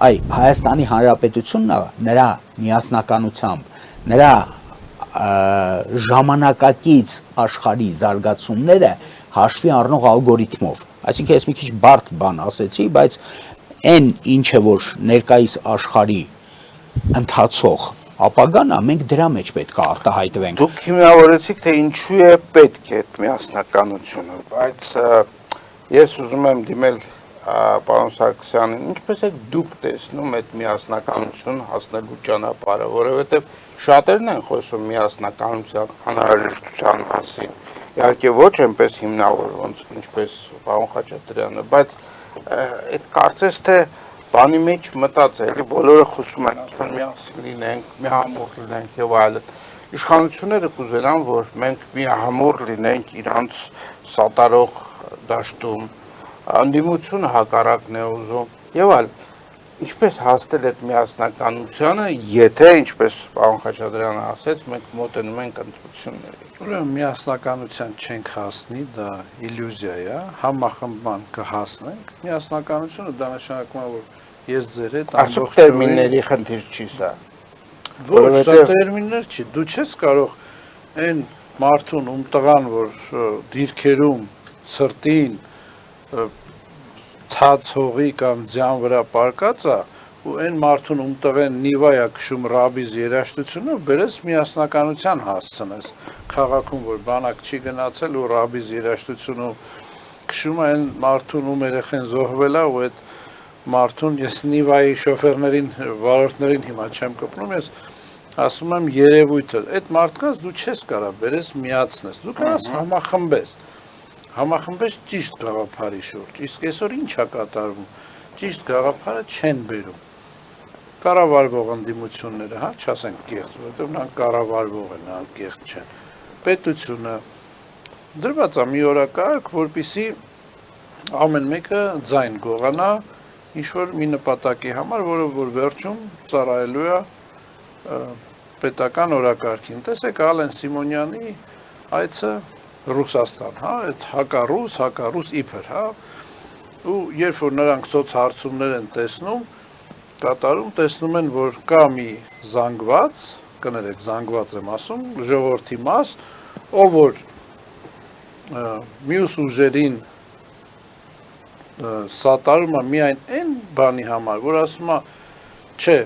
Այ Հայաստանի Հանրապետությունն նրա միասնականությամբ, նրա ժամանակակից աշխարհի զարգացումները հաշվի առնող ալգորիթմով։ Այսինքն ես մի քիչ բարդ բան ասեցի, բայց այն ինչը որ ներկայիս աշխարհի ընթացող ապագան է, մենք դրա մեջ պետք է արտահայտվենք։ Դուք հիմնավորեցիք, թե ինչու է պետք է այդ միասնականությունը, բայց ես ուզում եմ դիմել պարոն Սարգսյանին, ինչպես եք դուք տեսնում այդ միասնականություն հասնելու ճանապարհը, որովհետև շատերն են խոսում միասնականության անհրաժեշտության մասին։ Իհարկե ոչ այնպես հիմնավոր, ոնց ինչպես պարոն Խաչատրյանը, բայց այդ կարծես թե բանի մեջ մտած է, էլի բոլորը խոսում են, ասում են միասին լինենք, միահամուռ լինենք եւ այլն։ Իշխանությունները կուզենան, որ մենք միահամուռ լինենք իրանց սատարող դաշտում, անդիմությունը հակառակն է ուզում եւ այլն։ Ինչպես հասնել այդ միասնականությանը, եթե ինչպես պարոն Խաչատրյանը ասեց, մենք մոտենում ենք ընտրությունների։ Ուրեմն միասնականության չենք հասնի, դա իլյուզիա է, համախմբման կհասնենք։ Միասնականությունը դա նշանակում է, որ ես ձեր հետ ամբողջ տերմինների խնդիր չի սա։ Ոչ, սա տերմիններ չի, դու չես կարող այն մարդուն ում տղան, որ դիրքերում սրտին ցած հողի կամ ձյան վրա պարկած է, ու այն մարդուն ում տղեն նիվա է քշում ռաբիզ երաժշտությունով, բերես միասնականության հասցնես։ Քաղաքում, որ բանակ չի գնացել ու ռաբիզ երաժշտությունով քշում է այն մարդուն ում երեխեն զոհվել է, ու այդ մարդուն ես նիվայի շոֆերներին, վարորդներին հիմա չեմ կպնում, ես ասում եմ երևույթը, այդ մարդկանց դու չես կարա բերես միացնես, դու կարաս համախմբես։ Համախմբես ճիշտ գաղափարի շուրջ, իսկ այսօր ինչ է կատարվում, ճիշտ գաղափարը չեն բերում։ Կառավարվող ընդդիմությունները, հա, չասենք կեղծ, որովհետև նրանք կառավարվող են, նրանք կեղծ չեն։ Պետությունը դրված է մի օրակարգ, որպեսզի ամեն մեկը ձայն գողանա ինչ-որ մի նպատակի համար, որը որ վերջում ծառայելու է պետական օրակարգին։ Տեսեք Ալեն Սիմոնյանի այցը Ռուսաստան, հա, այդ հակառուս իբր, հա, ու երբ որ նրանք սոցհարցումներ են տեսնում, կատարում տեսնում են, որ կա մի զանգված, կներեք, զանգված եմ ասում, ժողովրդի մաս, ով որ մյուս ուժերին սատարում է միայն այն բանի համար, որ ասում է, չէ,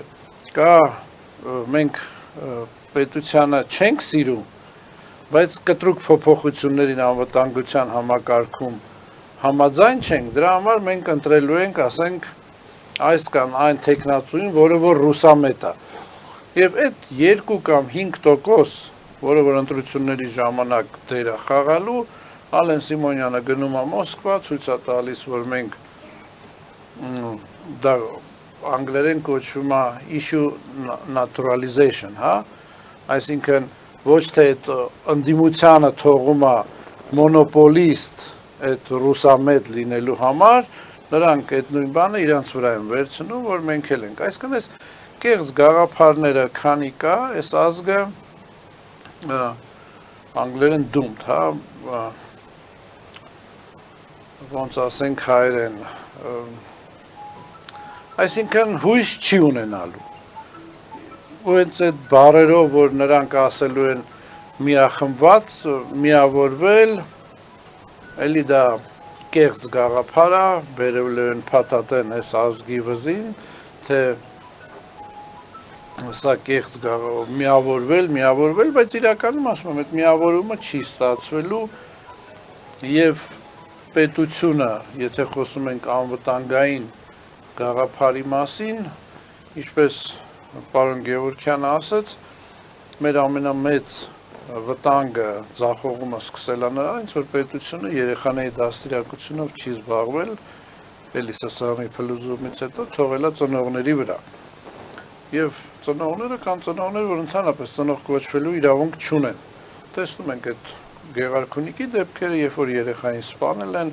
կա մենք պետությանը չենք սիրում, բայց կտրուկ փոփոխություններին անվտանգության համակարգում համաձայն չենք, դրա համար մենք ընտրելու ենք, ասենք, այս կամ այն տեխնացուին, որը որ ռուսամետ է։ Եվ այդ 2 կամ 5%, որը որ ընտրությունների ժամանակ դեր է խաղալու, Ալեն Սիմոնյանը գնում է Մոսկվա, ցույց է տալիս, որ մենք դա անգլերեն կոչվում է issue naturalization, հա, այսինքն ոչ թե այդ ընդդիմությանը թողում է մոնոպոլիստ այդ ռուսամետ լինելու համար, նրանք այդ նույն բանը իրանց վրա են վերցնում, որ մենք էլ ենք։ Այսինքն այս կեղծ գաղափարները քանի կա, այս ազգը անգլերեն doomed, հա, ոնց ասենք հայերեն, այսինքն հույս չի ունենալու։ Ու հենց այդ բառերով, որ նրանք ասելու են միախմբված, միավորվել, էլի դա կեղծ գաղափար է, բերելու են փաթաթեն այս ազգի վզին, թե սա կեղծ միավորվել, բայց իրականում ասում եմ, այդ միավորումը չի ստացվելու եւ պետությունը, եթե խոսում ենք անվտանգային գաղափարի մասին, ինչպես պարոն Գևորգյանը ասաց, մեր ամենամեծ վտանգը ձախողումը սկսել է նրանից, որ պետությունը երեխաների դաստիարակությունով չի զբաղվել, էլի ՍՍՀ-ի փլուզումից հետո թողել է ծնողների վրա։ Եվ ծնողները կան ծնողներ, որ ընդհանրապես ծնող կոչվելու իրավունք չունեն։ Տեսնում ենք այդ Գեղարքունիքի դեպքերը, երբ որ երեխային սպանել են,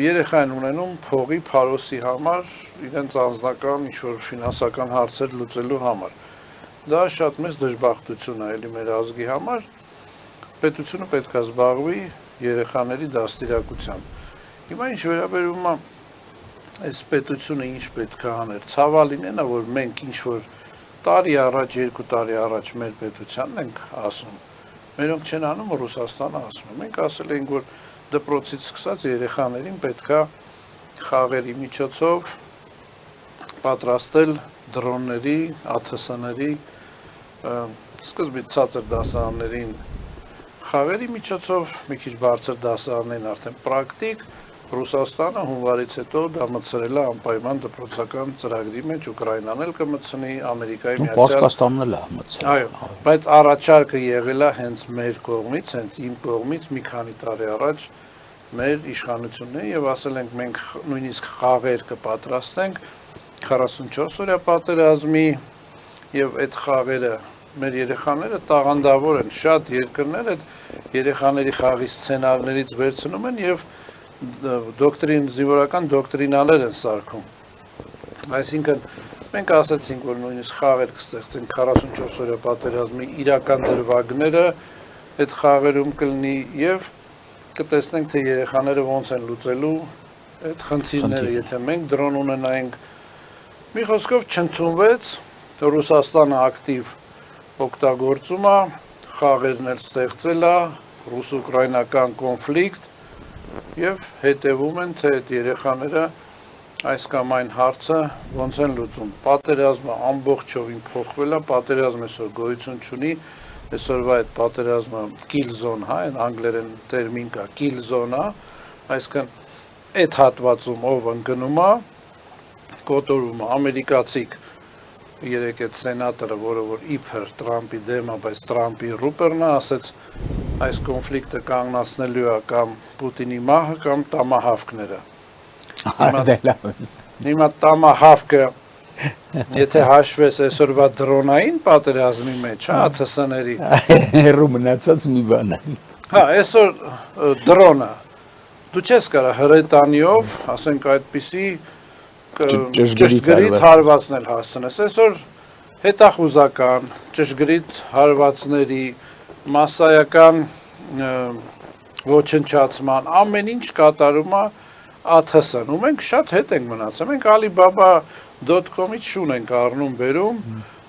երեխային ունենում փողի փարոսի համար, իրենց անձնական ինչ-որ ֆինանսական հարցեր լուծելու համար։ Դա շատ մեծ դժբախտություն է էլի մեր ազգի համար, պետությունը պետք է զբաղվի երեխաների դաստիարակությամբ։ Հիմա ինչ վերաբերում է այս պետությունը ինչ պետք է աներ, ցավալին է, որ մենք ինչ-որ տարի առաջ, 2 տարի առաջ մեր պետությանն ենք ասում, մերոնք չեն անում, Ռուսաստանը ասում է, մենք ասել ենք, որ դպրոցից սկսած երեխաներին պետք է խաղերի միջոցով պատրաստել դրոնների, ԱԹՍ-ների, սկզբից ցածր դասարաններին խաղերի միջոցով, մի քիչ բարձր դասարաններին արդեն պրակտիկ, Ռուսաստանը հունվարից հետո դա մտցրել է անպայման դպրոցական ծրագրի մեջ, Ուկրաինան էլ կմտցնի, Ամերիկայի Պարսկաստանն էլ է մտցրել։ Այո, բայց առաջարկը եղել է հենց մեր կողմից, հենց իմ կողմից մի քանի տարի առաջ մեր իշխանությունները եւ ասել ենք մենք նույնիսկ խաղեր կպատրաստենք 44 օրյա պատերազմի եւ այդ խաղերը մեր երեխաները տաղանդավոր են, շատ երկրներ այդ երեխաների խաղի սցենարներից վերցնում են եւ զինվորական դոկտրինաներ են սարքում։ Այսինքն մենք ասացինք, որ նույնիսկ խաղեր կստեղծենք 44 օրյա պատերազմի իրական դրվագները այդ խաղերում կլինի եւ կտեսնենք, թե երեխաները ոնց են լուծելու այդ խնդիրները, եթե մենք դրոն ունենայինք։ Մի խոսքով չընդունվեց, Ռուսաստանը ակտիվ օգտագործում է, խաղերն էլ ստեղծել է, ռուս-ուկրաինական կոնֆլիկտ եւ հետևում են, թե այդ երեխաները այս կամ այն հարցը ոնց են լուծում։ Պատերազմը ամբողջովին փոխվել է, պատերազմը այսօր գոյություն չունի, այսօրվա այդ պատերազմը kill zone, հա, այն անգլերեն տերմին կա, kill zone, այսինքն այդ հատվածում ով ընկնում է, կոտորվում է, ամերիկացիք երեք այդ սենատորը, որը որ իբր Տրամպի դեմ է, բայց Տրամպի ռուպերն է, ասեց այս կոնֆլիկտը կանգնացնելու է կամ Պուտինի մահը կամ տամահավքները։ Հիմա տամահավքը, եթե հաշվես այսօրվա դրոնային պատերազմի մեջ, հա, ԱԹՍ-ների։ Հերու մնացած մի բան է։ Հա, այսօր դրոնը, դու չես կարա հրետանիով, ասենք այդպիսի ճշգրիտ հարվածներ հասցնես, այսօր հետախուզական, ճշգրիտ հարվածների, մասսայական ոչնչացման, ամեն ինչ կատարում է ԱԹՍ-ն, ու մենք շատ հետ ենք մնացել, մենք Alibaba.com-ից շուն ենք առնում բերում,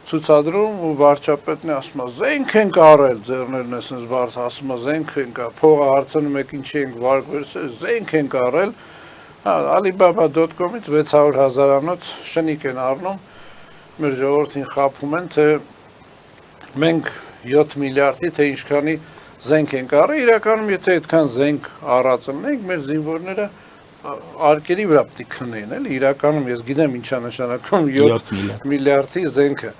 ցուցադրում ու վարչապետն է ասում, զենք ենք առել, ձեռներն էսենց բարձ ասում, զենք ենք, փողը հարցնում եք ինչի ենք վարկվել, զենք ենք առել, Alibaba.com-ից 600,000-անոց շնիկ են առնում, մեր ժողովրդին խաբում են, թե մենք 7 միլիարդի, թե ինչքանի զենք ենք առել, իրականում եթե այդքան զենք առած ունենք, մեր զինվորները արկերի վրա պետք է քնեին, էլի, իրականում ես գիտեմ ինչա նշանակում 7 միլիարդի զենքը։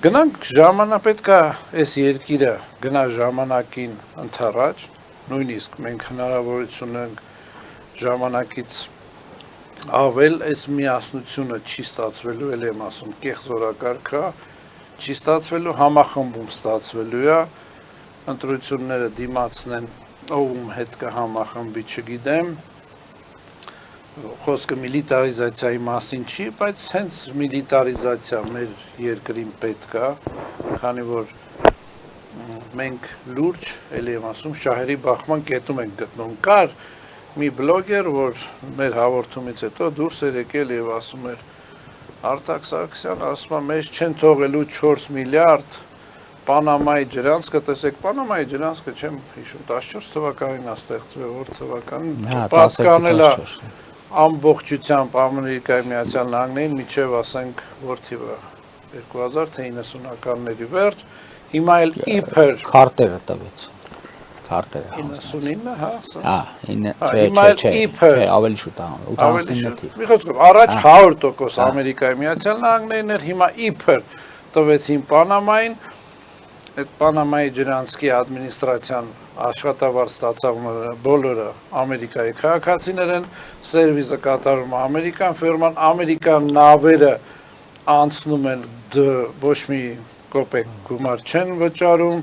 Գնանք ժամանակ պետք է այս երկիրը գնա ժամանակին ընդառաջ, նույնիսկ մենք հնարավորություն ունենք ժամանակից ավել այս միասնությունը չի ստացվելու, էլ եմ ասում, կեղծ օրակարգ է, չի ստացվելու, համախմբում ստացվելու է, ընտրությունները դիմացնեն, ում հետ կհամախմբի չգիտեմ, խոսքը միլիտարիզացիայի մասին չի, բայց հենց միլիտարիզացիա մեր երկրին պետք է, քանի որ մենք լուրջ, էլ եմ ասում, շահերի բախման կետում ենք գտնում։ Կար մի բլոգեր, որ մեր հաղորդումից հետո դուրս էր եկել եւ ասում էր Արտակ Սարգսյանը, ասում է, մեզ չեն թողելու 4 միլիարդ Պանամայի ջրանցքը, տեսեք, Պանամայի ջրանցքը չեմ հիշում, 14 թվականին է ստեղծվել, որ թվականին պատկանել է ամբողջությամբ Ամերիկայի Միացյալ Նահանգներին միջև ասենք որ թիվը 2000 թե 90-ականների վերջ, հիմա էլ իբր Քարտերը տվեց։ Քարտերը 99, հա, հիմա չէ, ավելի շուտ 89 թիվ։ Մի խոսքով, առաջ 100% Ամերիկայի Միացյալ Նահանգներն էր, հիմա իբր տվեցին Պանամային, այդ Պանամայի ջրանցքի ադմինիստրացիան աշխատավարձ ստացավ բոլորը Ամերիկայի քաղաքացիներ են, սերվիզը կատարում է ամերիկյան ֆիրման, ամերիկյան նավերը անցնում են ոչ մի կոպեկ գումար չեն վճարում,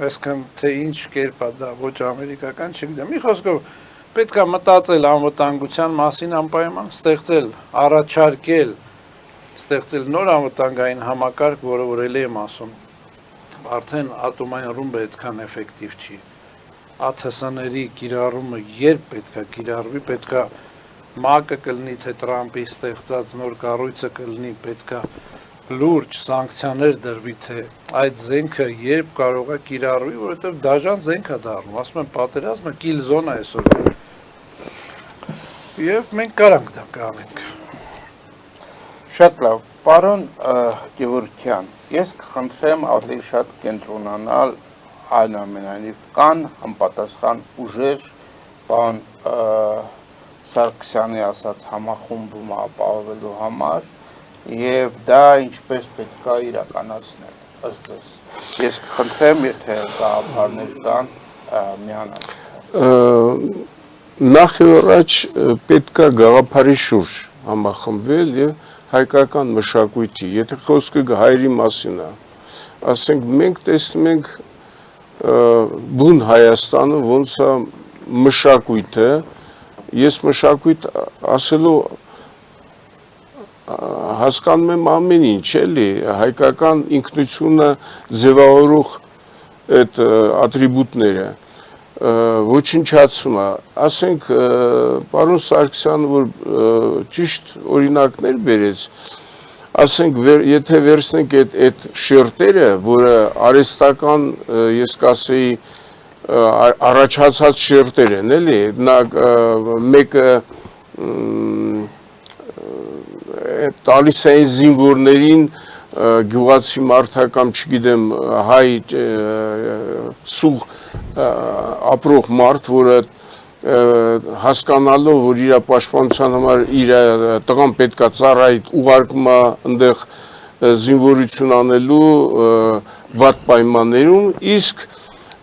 այսքան թե ինչ կերպ է դա ոչ ամերիկական չգիտեմ։ Մի խոսքով պետք է մտածել անվտանգության մասին անպայման, ստեղծել նոր անվտանգային համակարգ, որը որ էլի եմ ասում, արդեն ատոմային ռումբը այդքան էֆեկտիվ չի։ ԱԹՍ-ների կիրառումը երբ պետք է կիրառվի, պետք է ՄԱԿ-ը կլինի, թե Տրամպի ստեղծած նոր կառույցը կլինի, պետք է լուրջ սանկցիաներ դրվի, թե այդ զենքը երբ կարող է կիրառվի, որովհետև դաժան զենք է դառնում, ասում են պատերազմը կիլ զոնա այսօր։ Եվ մենք կարանք դա կանենք։ Շատ լավ, պարոն Գևորգյան, ես կխնդրեմ ավելի շատ կենտրոնանալ այնուամենայնիվ կան համապատասխան ուժեր, պարոն Սարգսյանի ասած համախումբում ապահովելու համար եւ դա ինչպես պետք է իրականացնել ըստ ձեզ։ Ես կխնդրեմ, եթե գաղափարներ կան, միանալ։ Նախ եւ առաջ պետք է գաղափարի շուրջ համախմբվել եւ հայկական մշակույթի, եթե խոսքը հայերի մասին է, ասենք մենք տեսնում ենք բուն Հայաստանը ոնց է մշակույթը, ես մշակույթ ասելու հասկանում եմ ամեն ինչ, էլի, հայկական ինքնությունը ձևավորող այդ ատրիբուտները, ոչնչացումը, ասենք, պարոն Սարգսյանը, որ ճիշտ օրինակներ բերեց, ասենք, եթե վերցնենք այդ շերտերը, որը արհեստական, ես կասեի, առաջացած շերտեր են, էլի, մեկը տալիս էին զինվորներին գյուղացի մարդակամ, չգիտեմ, հայ սուղ ապրող մարդ, որը հասկանալով, որ իր պաշտպանության համար իր տղան պետքա ծառայի ուղարկում է այնտեղ զինվորություն անելու վատ պայմաններում, իսկ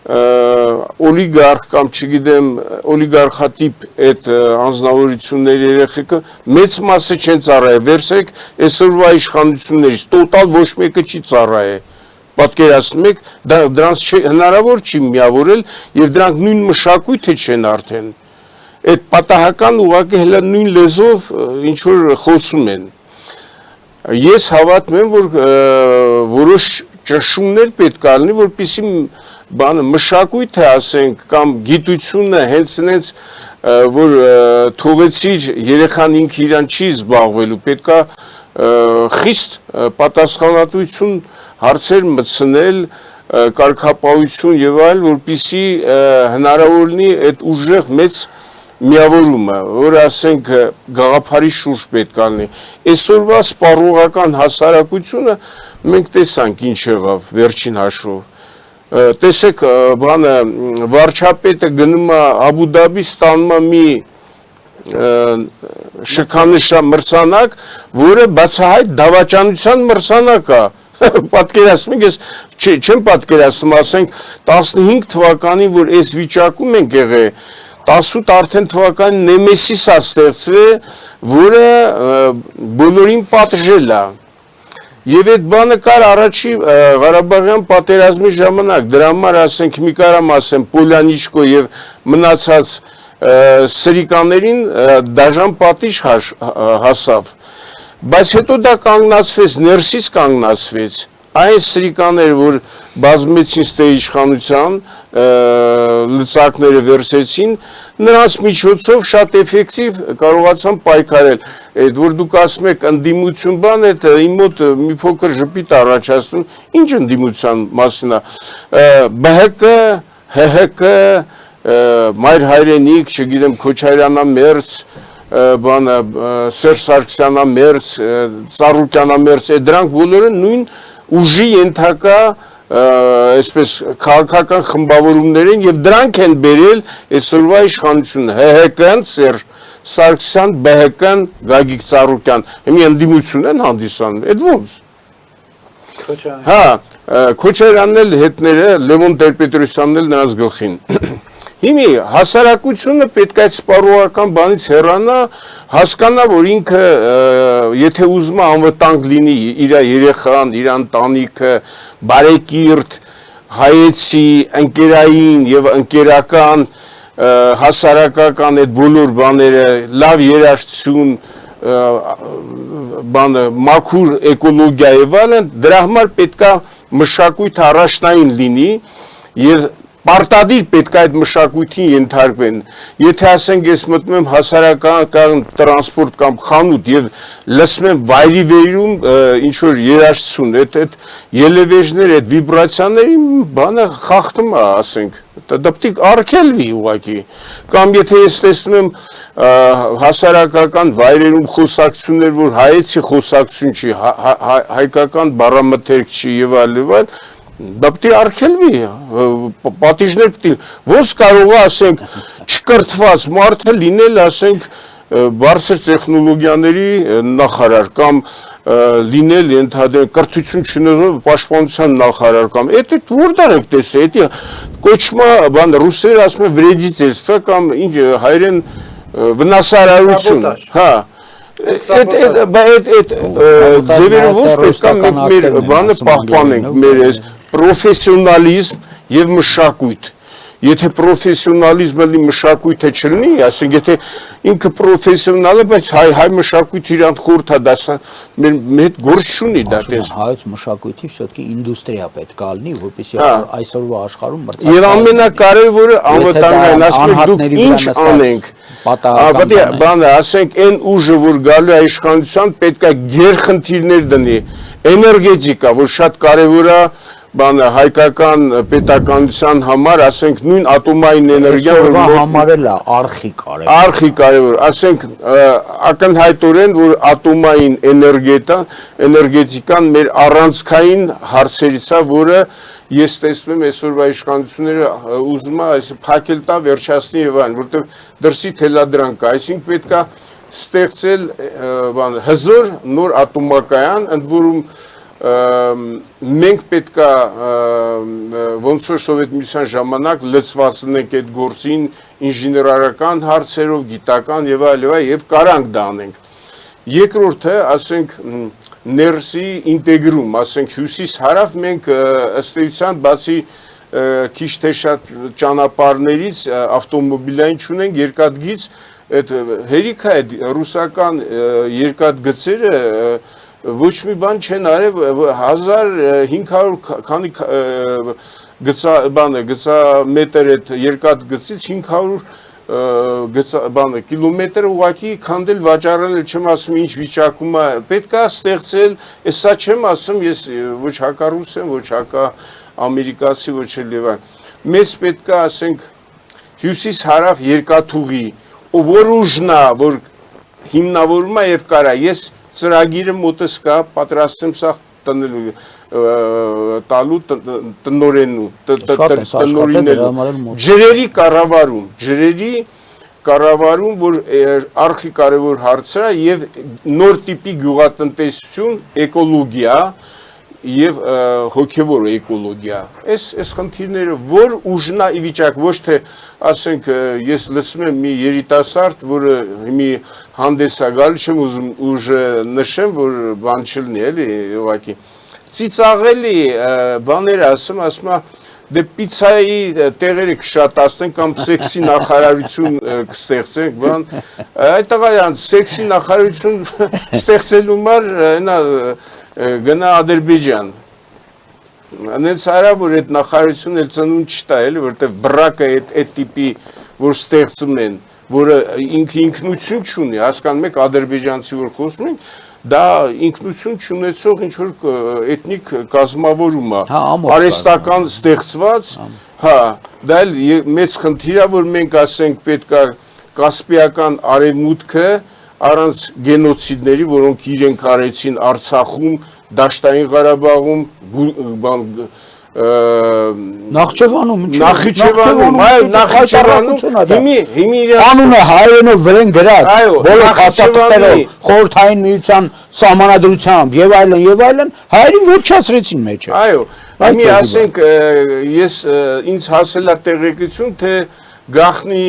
օլիգարխ կամ չգիտեմ օլիգարխատիպ այդ անձնավորությունների երեխեքը մեծ մասը չեն ծառայել, վերցրեք այսօրվա իշխանություններից, տոտալ ոչ մեկը չի ծառայել, պատկերացնում եք, դրանց հնարավոր չի միավորել եւ դրանք նույն մշակույթը չեն արդեն, այդ պատահական ուղղակի հենց նույն լեզվով ինչ որ խոսում են, ես հավատում եմ, որ որոշ ճնշումներ պետք է լինի, որպեսզի բանը մշակույթը ասենք կամ գիտությունը հենց այնց որ թողեցիր երեխան ինքը իրան չի զբաղվելու պետքա խիստ պատասխանատվություն հարցեր մտցնել կարգապահություն եւ այլ որպեսզի հնարավոր լինի այդ ուժեղ մեծ միավորումը որ ասենք գաղափարի շուրջ պետք է լինի այսօրվա սպառողական հասարակությունը մենք տեսանք ինչ եղավ վերջին հաշվով տեսեք բանը վարչապետը գնում է Աբու Դաբի ստանում է մի շքանշա մրցանակ, որը բացահայտ դավաճանության մրցանակ է պատկերացնում եք ես չեմ պատկերացնում ասենք 15 թվականին որ այս վիճակում ենք եղել 18 արդեն թվականին Նեմեսիս է ստեղծվել, որը բոլորին պատժել է Եվ այդ բանը կար առաջի Ղարաբաղյան պատերազմի ժամանակ, դրա համար ասենք մի կարամ ասեմ Պոլյանիչկո եւ մնացած սրիկաներին դաժան պատիժ հասավ, բայց հետո դա կանգնացվեց, ներսից կանգնացվեց, այն սրիկաներ, որ բազմեցին ստե իշխանության, լծակները վերցեցին, նրանց միջոցով շատ էֆեկտիվ կարողացան պայքարել, այդ որ դուք ասում եք ընդդիմություն բան, այդ իմ մոտ մի փոքր ժպիտ առաջացնում, ինչ ընդդիմության մասին է, ԲՀԿ, ՀՀԿ, Մայր հայրենիք, չգիտեմ Քոչարյանա մերձ, բանը Սերժ Սարգսյանամերձ, Ծառուկյանամերձ, դրանք բոլորը նույն ուժի ենթակա այսպես քաղաքական խմբավորումներ են եւ դրանք են բերել այսօրվա իշխանությունը ՀՀԿ-ն Սերժ Սարգսյան, ԲՀԿ-ն Գագիկ Ծառուկյան, հիմա ընդդիմություն են հանդիսանում, այդ ո՞նց։ Հա, Քոչարյանն էլ հետները, Լևոն Տեր-Պետրոսյանն էլ նրանց գլխին։ Հիմի հասարակությունը պետք է այդ սպառողական բանից հեռանա, հասկանա, որ ինքը եթե ուզում է անվտանգ լինի իր երեխան, իր ընտանիքը, բարեկիրթ, հայեցի, ընկերային եւ ընկերական հասարակական այդ բոլոր բաները, լավ երաժշտություն, բանը մաքուր էկոլոգիա եւ այլն, դրա համար պետքա մշակույթ առաջնային լինի եւ պարտադիր պետք է այդ մշակույթին ենթարկվեն։ Եթե ասենք ես մտնում եմ հասարակական տրանսպորտ կամ խանութ եւ լսում եմ վայրի վերում ինչ որ երաժշտություն, այդ ելևեժներ, այդ վիբրացիաների բանը խախտում է, ասենք, դա պետք է արգելվի ուղղակի։ Կամ եթե ես տեսնում եմ հասարակական վայրերում խոսակցություններ, որ հայեցի խոսակցություն չի, հայկական բառամթերք չի եւ այլն, դա պետք է արգելվի, պատիժներ պետք է, ոնց կարող է, ասենք, չկրթված մարդը լինել, ասենք, բարձր տեխնոլոգիաների նախարար կամ լինել ընդհանրեն կրթություն չունեցող պաշտպանության նախարար կամ այդ որտեղ եք տեսել, դա կոչվում է, բան ռուսերը ասում են վրեդительство կամ ինչ հայերեն վնասարարություն, հա այդ ձևերը ոնց պետք է մեր բանը պահպանենք, մեր այս պրոֆեսիոնալիզմ եւ մշակույթ։ Եթե պրոֆեսիոնալիզմը լի մշակույթը չլինի, ասենք եթե ինքը պրոֆեսիոնալ է, բայց հայ մշակույթը իրան խորթ է դասա, մեր հետ գործ չունի դա տես։ Հայոց մշակույթի все-таки ինդուստրիա պետք է լինի, որպեսզի այսօրվա աշխարհում մրցակցի։ Եվ ամենակարևորը անվտանգային, ասում եք դուք ինչ անենք։ Բանը, ասենք այն ուժը, որ գալու է իշխանության, պետք է գերխնդիրներ դնի, էներգետիկա, որ շատ կարևոր է բանը հայկական պետականության համար, ասենք նույն ատոմային էներգիան, որ համարել է արխի կարևոր։ Արխի կարևոր, ասենք ակնհայտորեն, որ ատոմային էներգետիկան մեր առանցքային հարցերից է, որը ես տեսնում եմ այսօրվա իշխանությունները ուզում է այս փակել տա վերջացնի եւ այն, որտեղ դրսի թելադրանք կա, այսինքն պետք է ստեղծել հզոր նոր ատոմակայան, ընդ որում մենք պետք է ոնց որ Սովետ միության ժամանակ լծված ենք այդ գործին ինժեներական հարցերով, գիտական եւ այլ եւ կարանք դա անենք։ Երկրորդը, ասենք ներսի ինտեգրում, ասենք հյուսիս-հարավ մենք ըստ էության բացի քիչ թե շատ ճանապարհներից ավտոմոբիլային չունենք, երկաթգիծ, այդ հերիքա այդ ռուսական երկաթգծերը ոչ մի բան չեն արել 1500 քանի գծամետր այդ երկաթգծից 500 կիլոմետր ուղղակի քանդել վաճառել չեմ ասում ինչ վիճակում է պետք է ստեղծել սա չեմ ասում ես ոչ հակառուս եմ ոչ հակա ամերիկացի ոչ էլ մեզ պետք է ասենք հյուսիս հարավ երկաթուղի ով որ ուժնա որ հիմնավորում է եւ կարա ես ծրագիրը մոտս կա պատրաստեմ սա տնելու տալու տնորենու տնորիներու ջրերի կառավարում որ արխի կարևոր հարց է եւ նոր տիպի գյուղատնտեսություն էկոլոգիա եւ հոգեվոր էկոլոգիա այս խնդիրները որ ուժնա ի վիճակ ոչ թե ասենք ես լսում եմ մի երիտասարդ որը մի հանդես է գալի չեմ ուզում ուժը նշեմ որ բան չլինի էլի ուղղակի ծիծաղելի բաներ ասում դե պիցայի տեղերը կշատացնենք կամ սեքսի նախարարություն կստեղծենք բան այդ տղայան սեքսի նախարարություն ստեղծելու համար այնա գնա Ադրբեջան անենց արա որ այդ նախարարությունը էլ ծնունդ չտա էլի որտեվ բրակը այդ տիպի որ ստեղծում են որը ինքնություն չունի հասկանում եք ադրբեջանցի որ խոսում են դա ինքնություն չունեցող ինչ որ էթնիկ կազմավորում է արհեստական ստեղծված հա դա էլ մեծ խնդիր է որ մենք ասենք պետք է կասպիական արևմուտքը առանց գենոցիդների, որոնք իրենք արեցին Արցախում, Դաշտային Ղարաբաղում, Նախճեվանում, հիմի անունը հայերենով վրեն գրած, բոլոր փաստաթղթերով, խորհրդային միության սահմանադրությամբ եւ այլն, հայերին ոչնչացրեցին մեջը։ Այո, հիմի ասենք ես ինձ հասել է տեղեկություն, թե գախնի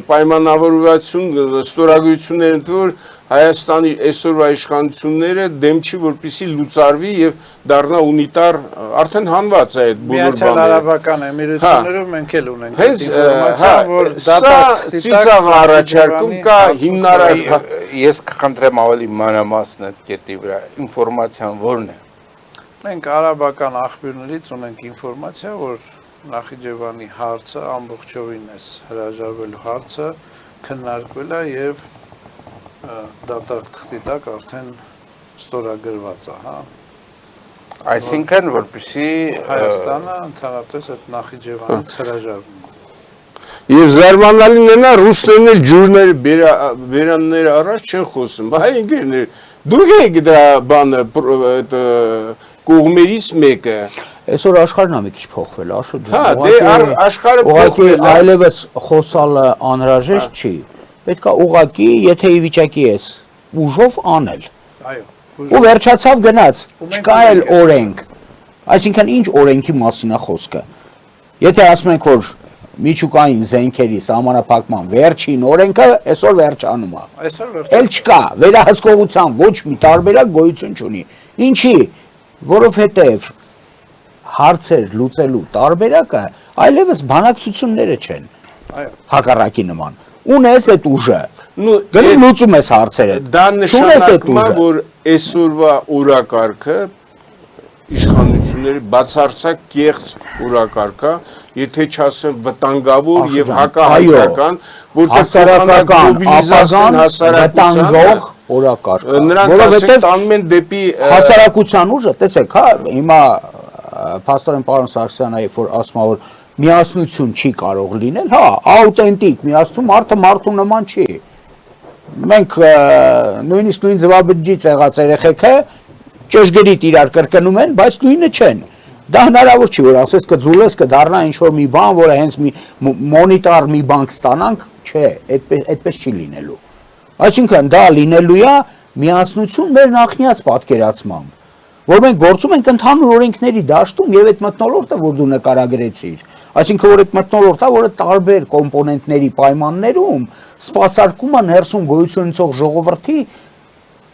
պայմանավորվածություն, ստորագրություններ ընդ որ Հայաստանի այսօրվա իշխանությունները դեմ չի որպեսզի լուծարվի եւ դառնա ունիտար, արդեն հանված է այդ բոլոր բաները։ Միացյալ Արաբական Էմիրություններում մենք էլ ունենք այդ ինֆորմացիա, որ դա ծիծաղ առաջարկում կա հիմնարար։ Ես կխնդրեմ ավելի մանրամասն այդ կետի վրա ինֆորմացիան որն է։ Մենք արաբական աղբյուրներից ունենք ինֆորմացիա, որ Նախիջևանի հարցը ամբողջովին էս հրաժարվելու հարցը քննարկվել է եւ դատարկ թղթի տակ արդեն ստորագրված է, հա։ Այսինքն որպեսզի Հայաստանը ընդհանրապես այդ Նախիջևանից հրաժարվում է։ Եվ զարմանալին է նա ռուսներն էլ ջուրները բերանները առաջ չեն խոսում։ Հայ ընկերներ, դուք եք դա բանը այդ կողմերից մեկը։ Այսօր աշխարհն է մի քիչ փոխվել, Աշոտ ջան։ Հա, դե աշխարհը փոխվել է։ Այլևս խոսալը անհրաժեշտ չի։ Պետք է ուղղակի, եթե ի վիճակի ես, ուժով անել։ Այո։ Ու վերջացավ գնաց։ Չկա էլ օրենք։ Այսինքն ինչ օրենքի մասին է խոսքը։ Եթե ասում ենք որ միջուկային զենքերի սահմանափակման վերջին օրենքը այսօր վերջանում է։ Այսօր վերջանում։ Էլ չկա, վերահսկողության ոչ մի տարբերակ գոյություն չունի։ Ինչի՞։ Որովհետև հարցեր լուծելու տարբերակը այլևս բանակցությունները չեն։ Այո։ Հակառակի նման։ Ունես այդ ուժը։ Նու Գնում լուծում ես հարցերը։ դա նշանակում է, որ այսօրվա օրակարգը իշխանությունների բացարձակ կեղծ օրակարգ է, եթե չասեմ վտանգավոր եւ հակահայկական, որտեղ հասարակական վտանգող օրակարգ։ Նրանք ասեն տանում են դեպի հասարակության ուժը, տեսեք, հա, հիմա Պաստորեն պարոն Սարգսյանը երբ որ ասում է որ միասնություն չի կարող լինել, հա, աուտենտիկ միասնություն մարդու նման չի։ Մենք նույնիսկ նույն ձվաբջջից եղած երեխեքը ճշգրիտ իրար կրկնում են, բայց նույնը չեն։ Դա հնարավոր չի, որ ասես կձուլես կդառնա ինչ-որ մի բան, որը հենց մի մոնիտար մի բան կստանանք, չէ, այդպես չի լինելու։ Այսինքն դա լինելու է միասնություն մեր նախնիած պատկերացմամբ, որ մենք գործում ենք ընդհանուր օրենքների դաշտում եւ այդ մթնոլորտը, որ դու նկարագրեցիր, այսինքն որ այդ մթնոլորտը, որը տարբեր կոմպոնենտների պայմաններում սպասարկում է ներսում գոյություն ունեցող ժողովրդի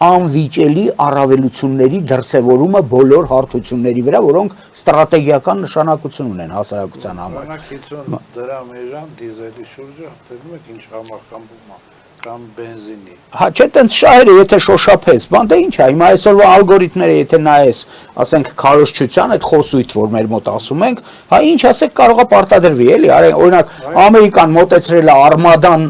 անվիճելի առավելությունների դրսևորումը բոլոր հարթությունների վրա, որոնք ստրատեգիական նշանակություն ունեն հասարակության համար։ Օրինակ 50 դրամ էժան դիզելի շուրջը հաղթելու եք ինչ համախմբում է կամ բենզինի։ Հա, չէ, տենց շահերը եթե շոշափես, բան դե ինչ է, հիմա այսօրվա ալգորիթմները եթե նայես, ասենք քարոզչության այդ խոսույթ, որ մեր մոտ ասում ենք, հա ինչ ասեք կարող է պարտադրվի, էլի, օրինակ Ամերիկան մոտեցրել է Արմադան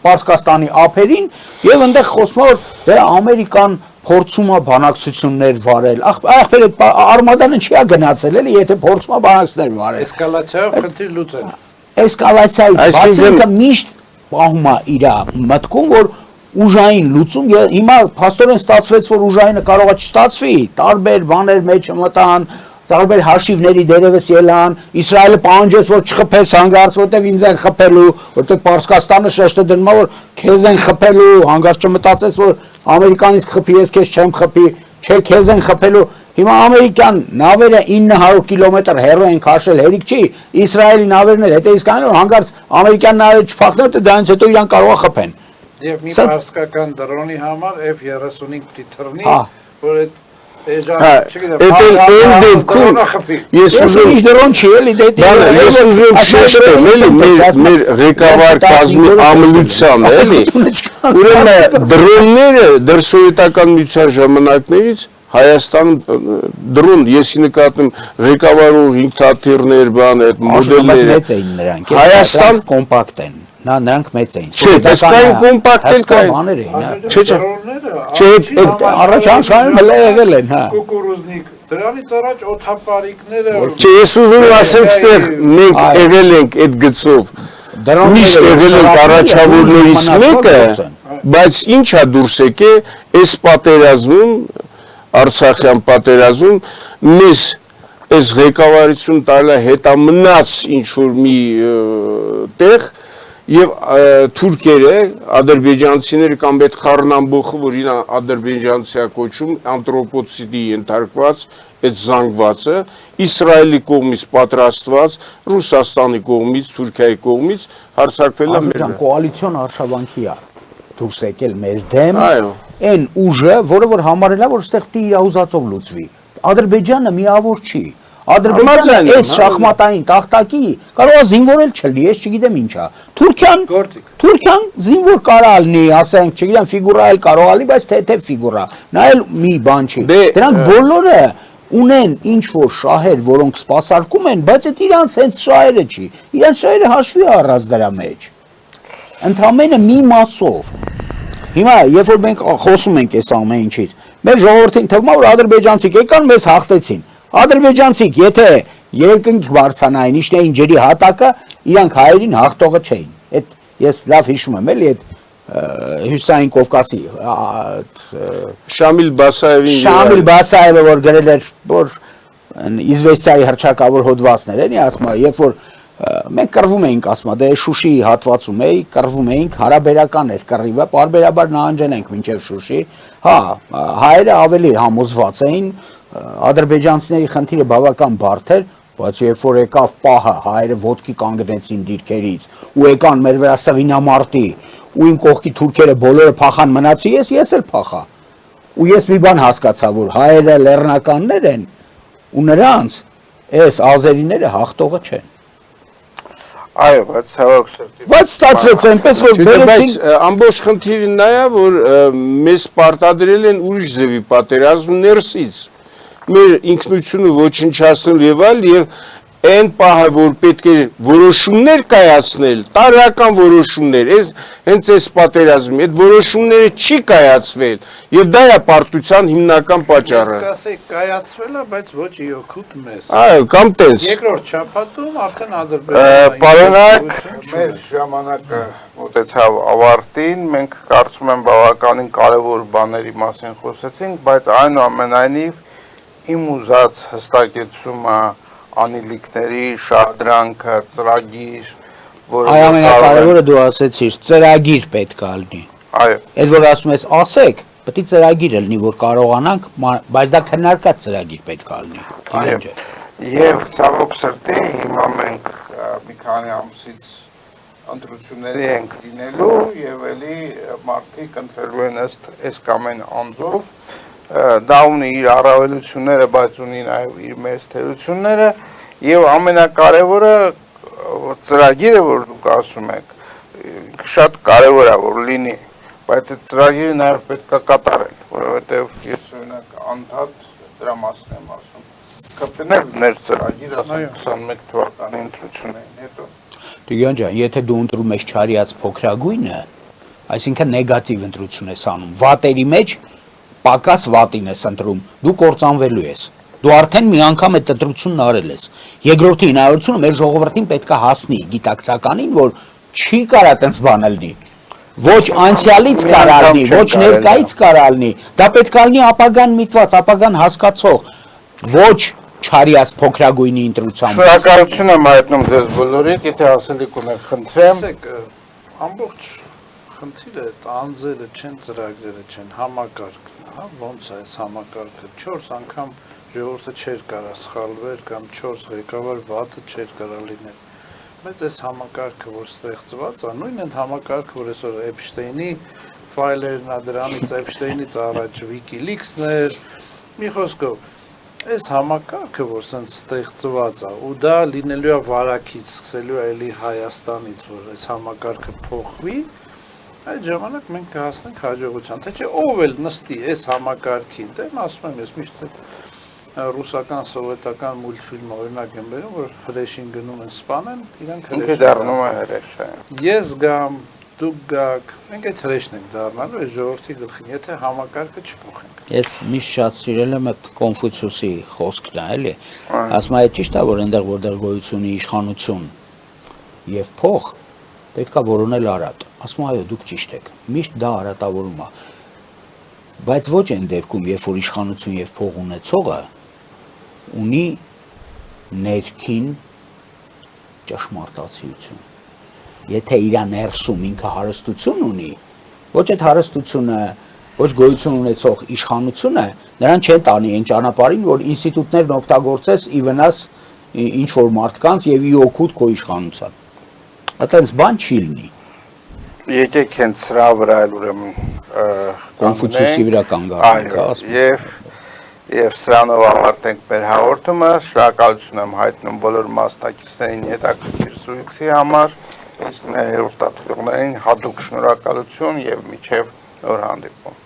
Պարսկաստանի ափերին եւ այնտեղ խոսում է որ դե Ամերիկան փորձում է բանակցություններ վարել։ Ախպեր այդ Արմադանը չի գնացել, էլի, եթե փորձում է բանակցություններ վարել։ Էսկալացիայով խնդիր լուծել։ Էսկալացիայի բացիկը միշտ պահում է իր մտքում, որ ուժային լուծում, հիմա փաստորեն ստացվեց, որ ուժայինը կարող է չստացվի, տարբեր բաներ մեջ մտան, տարբեր հաշիվների դերևս ելան, Իսրայելը պահանջեց, որ չխփես հանգարց, որտեվ ինձ են խփելու, որտեվ Պարսկաստանը շեշտը դնում է, որ քեզ են խփելու, հանգարց չմտածես, որ Ամերիկանից կխփի, ես քեզ չեմ խփի, չէ, քեզ են խփելու։ Հիմա ամերիկյան նավերը 900 կիլոմետր հեռու են քաշել, հերիք չի, Իսրայելի նավերն էլ հետո իսկ այն հանգարց ամերիկյան նավերը չփախնեն, դե դրանից հետո իրան կարող է խփեն։ Եվ մի պարսկական դրոնի համար F-35 պիտի թռնի, որ այդ ես ուզում դրոն չի էլի, ես ուզում շեշտել էլի մեր ղեկավար կազմի ամլությամբ էլի, ուրեմն դրոնները դրսովետական միության ժամանակներից Հայաստանում դրոն, եսի նկատում ղեկավարող ինքնաթիռներ, բան, այդ մոդելները մեծ էին նրանք, Հայաստան կոմպակտ են, նրանք մեծ էին։ Չէ, պես կային կոմպակտ էլ կային։ Չէ, առաջ անշանում հլա եղել են, հա։ Կուկուրուզնիկ, դրանից առաջ օդապարիկները։ Չէ, ես ուզում ասեմ, ստեղ մենք եղել ենք այդ գծով Միշտ եղել են առաջավորներից մեկը, բայց ինչա դուրս եկե այս պատերազմում, Արցախյան պատերազմում մեզ այս ղեկավարություն տալը հետամնաց ինչ-որ մի տեղ և թուրքերը, ադրբեջանցիները կամ այդ խառնամբոխը, որ իրան ադրբեջանցիա կոչում, անտրոպոցիդի ենթարկված, այդ զանգվածը, Իսրայելի կողմից պատրաստված, Ռուսաստանի կողմից, Թուրքիայի կողմից հարձակվել է մեր վրա։ Կոալիցիոն արշավանքի է դուրս եկել մեր դեմ, Այո։ այն ուժը, որը որ համարել է, որ ստեղ պիտի իրավուծածով լուծվի։ Ադրբեջանը միավոր չի։ Ադրբեջանը այս շախմատային տախտակի կարող է զինվորել չլի, ես չգիտեմ ինչա։ Թուրքիան զինվոր կարող լինի, ասենք, չգիտեմ, ֆիգուրա էլ կարող լինի, բայց թե ֆիգուրա։ Նա էլ մի բան չի։ Դրանք բոլորը ունեն ինչ-որ շահեր, որոնք սպասարկում են, բայց այդ իրանց հենց շահերը չի։ Իրանց շահերը հաշվի առած դրա մեջ։ Ընդամենը մի մասով։ Հիմա, երբ որ մենք խոսում ենք այս ամեն ինչից, մեր ժողովրդին թվում է, որ ադրբեջանցիք եկան մեզ հաղթեցին։ Ադրբեջանցիք, եթե երկնք բարձրանային, իշնեին ջրի հատակը, իրանք հայերին հաղթողը չէին։ Այդ ես լավ հիշում եմ, էլի այդ Հյուսային Կովկասի Շամիլ Բասաևը, որ գրել էր, որ Իզվեստիայի հռչակավոր հոդվածներ, էլի ասում է, երբ որ մենք կռվում էինք, ասում է, դե Շուշիի հատվածում էի, կռվում էինք, հարաբերական էր կռիվը, պարբերաբար նահանջել ենք մինչև Շուշի, հա, հայերը ավելի համոզված էին, ադրբեջանցիների խնդիրը բավական բարդ էր, բայց երբ որ եկավ պահը, հայերը ոտքի կանգնեցին դիրքերից, ու եկան մեր վրա սվինամարտի, ու իմ կողքի թուրքերը բոլորը փախան, մնացի ես էլ փախա։ Ու ես մի բան հասկացա, որ հայերը լեռնականներ են, ու նրանց այս ազերիները հաղթողը չեն։ Այո, բայց ցավոք սրտի։ Բայց ստացվեց այնպես, որ բերեցին ամբողջ խնդիրը նա է, որ մեզ պարտադրել են ուրիշ ձևի պատերազմ ներսից։ Մեր ինքնությունը ոչնչացնել եւ այլ եւ այն պահը, որ պետք է որոշումներ կայացնել, տարրական որոշումներ, հենց այս պատերազմի այդ որոշումները չի կայացվել եւ դա է պարտության հիմնական պատճառը։ Ես կասեի կայացվել է, բայց ոչ իօքուտ մեզ։ Այո, կամ տես։ Երկրորդ շաբաթում արդեն Ադրբեջանը Պարոնայք, մեր ժամանակը մոտեցավ ավարտին, մենք կարծում եմ բավականին կարևոր բաների մասին խոսեցինք, բայց այնուամենայնիվ իմ ուզած հստակեցումը անիլիկների շարդրանքը, ծրագիր, Այ ամենակարևորը դու ասեցիր, ծրագիր պետք է լինի։ Այո։ Այդ որ ասում ես ասեք, պետք է ծրագիր լինի, որ կարողանանք, բայց դա քննարկած ծրագիր պետք է լինի։ Այո։ Եվ ցավոք սրտի հիմա մենք մի քանի ամսից ընտրությունների ենք լինելու եւ էլի մարդիկ ընտրելու են ըստ այս կամ այն անձով, դա ունի իր առավելությունները, բայց ունի նաեւ իր մեծ թերությունները եւ ամենակարևորը ծրագիրը, որ դուք ասում եք, շատ կարևոր է որ լինի, բայց այդ ծրագիրը նաեւ պետք է կատարել, որովհետեւ ես օրինակ անդադ դրա մասին եմ ասում։ Կապտեներ մեր ծրագիր ասենք 21 թվականի ընտրություններին հետո։ Տիգրան ջան, եթե դու ընտրում ես չարիած փոքրագույնը, այսինքն նեգատիվ ընտրություն ես անում, վատերի մեջ պակաս վատին ես ընտրում, դու կործանվելու ես։ Դու արդեն մի անգամ այդ ընտրությունն արել ես։ Երկրորդի հնարավորությունը մեր ժողովրդին պետք է հասնի գիտակցականին, որ չի կարա տենց բան լինի։ Ոչ անցյալից կարա լինի, ոչ ներկայից կարա լինի։ Դա պետք է լինի ապագան միտված, ապագան հասկացող, ոչ չարիած փոքրագույնի ընտրությամբ։ Շնորհակալություն եմ հայտնում ձեզ բոլորին, եթե ասելիք ունեք, խնդրեմ։ Ասեք, ամբողջ խնդիրը անձերը չեն, ծրագրերը չեն, համակարգն է, հա, ոնց է այս համակարգը 4 անգամ ժողովուրդը չէր կարա սխալվեր կամ 4 ղեկավար վատը չէր կարա լինել։ Բայց այս համակարգը, որ ստեղծված է, նույն այդ համակարգը, որ այսօր Էփշտեյնի ֆայլերն է, դրանից Էփշտեյնից առաջ WikiLeaks-ն էր, մի խոսքով այս համակարգը, որ սենց ստեղծված է, ու դա լինելու է վարակից, սկսելու է էլի Հայաստանից, որ այս համակարգը փոխվի, այդ ժամանակ մենք կհասնենք հաջողության, թե չէ ով էլ նստի այս համակարգին, դեմ ասում եմ ես միշտ ռուսական սովետական մուլտֆիլմ օրինակ եմ բերում, որ հրեշին գնում են սպանեն, իրանք հրեշ դառնում է հրեշ։ Ես գամ, դուք գաք, մենք այդ հրեշն ենք դառնալու այս ժողովրդի գլխին, եթե համակարգը չփոխենք։ Ես միշտ շատ սիրել եմ այդ Կոնֆուցիուսի խոսքն է, էլի։ Ասում է ճիշտ է, որ այնտեղ որտեղ գոյություն ունի իշխանություն եւ փող, պետքա որոնել Արադ։ Ասում այո, դուք ճիշտ եք։ Միշտ դա արատավորում է։ Բայց ոչ այն դեպքում, երբ որ իշխանություն եւ փող ունեցողը ունի ներքին ճշմարտացիություն։ Եթե իր ներսում ինքը հարստություն ունի, ոչ այդ հարստությունը, ոչ գոյություն ունեցող իշխանությունը նրան չեն տանի այն ճանապարհին, որ ինստիտուտներն օգտագործես ի վնաս ինչ որ մարդկանց եւ ի օգուտ քո իշխանության։ Այդպես բան չի լինի։ Եկեք հենց սրա վրա էլ ուրեմն Կոնֆուցիուսի վրա կանգառնանք, ասում։ Եվ սրանով ավարտենք մեր հաղորդումը, շնորհակալություն եմ հայտնում բոլոր մասնակիցներին հետաքրքիր զրույցի համար, իսկ մեր հեռուստատիտողներին հատուկ շնորհակալություն եւ մինչեւ նոր հանդիպում։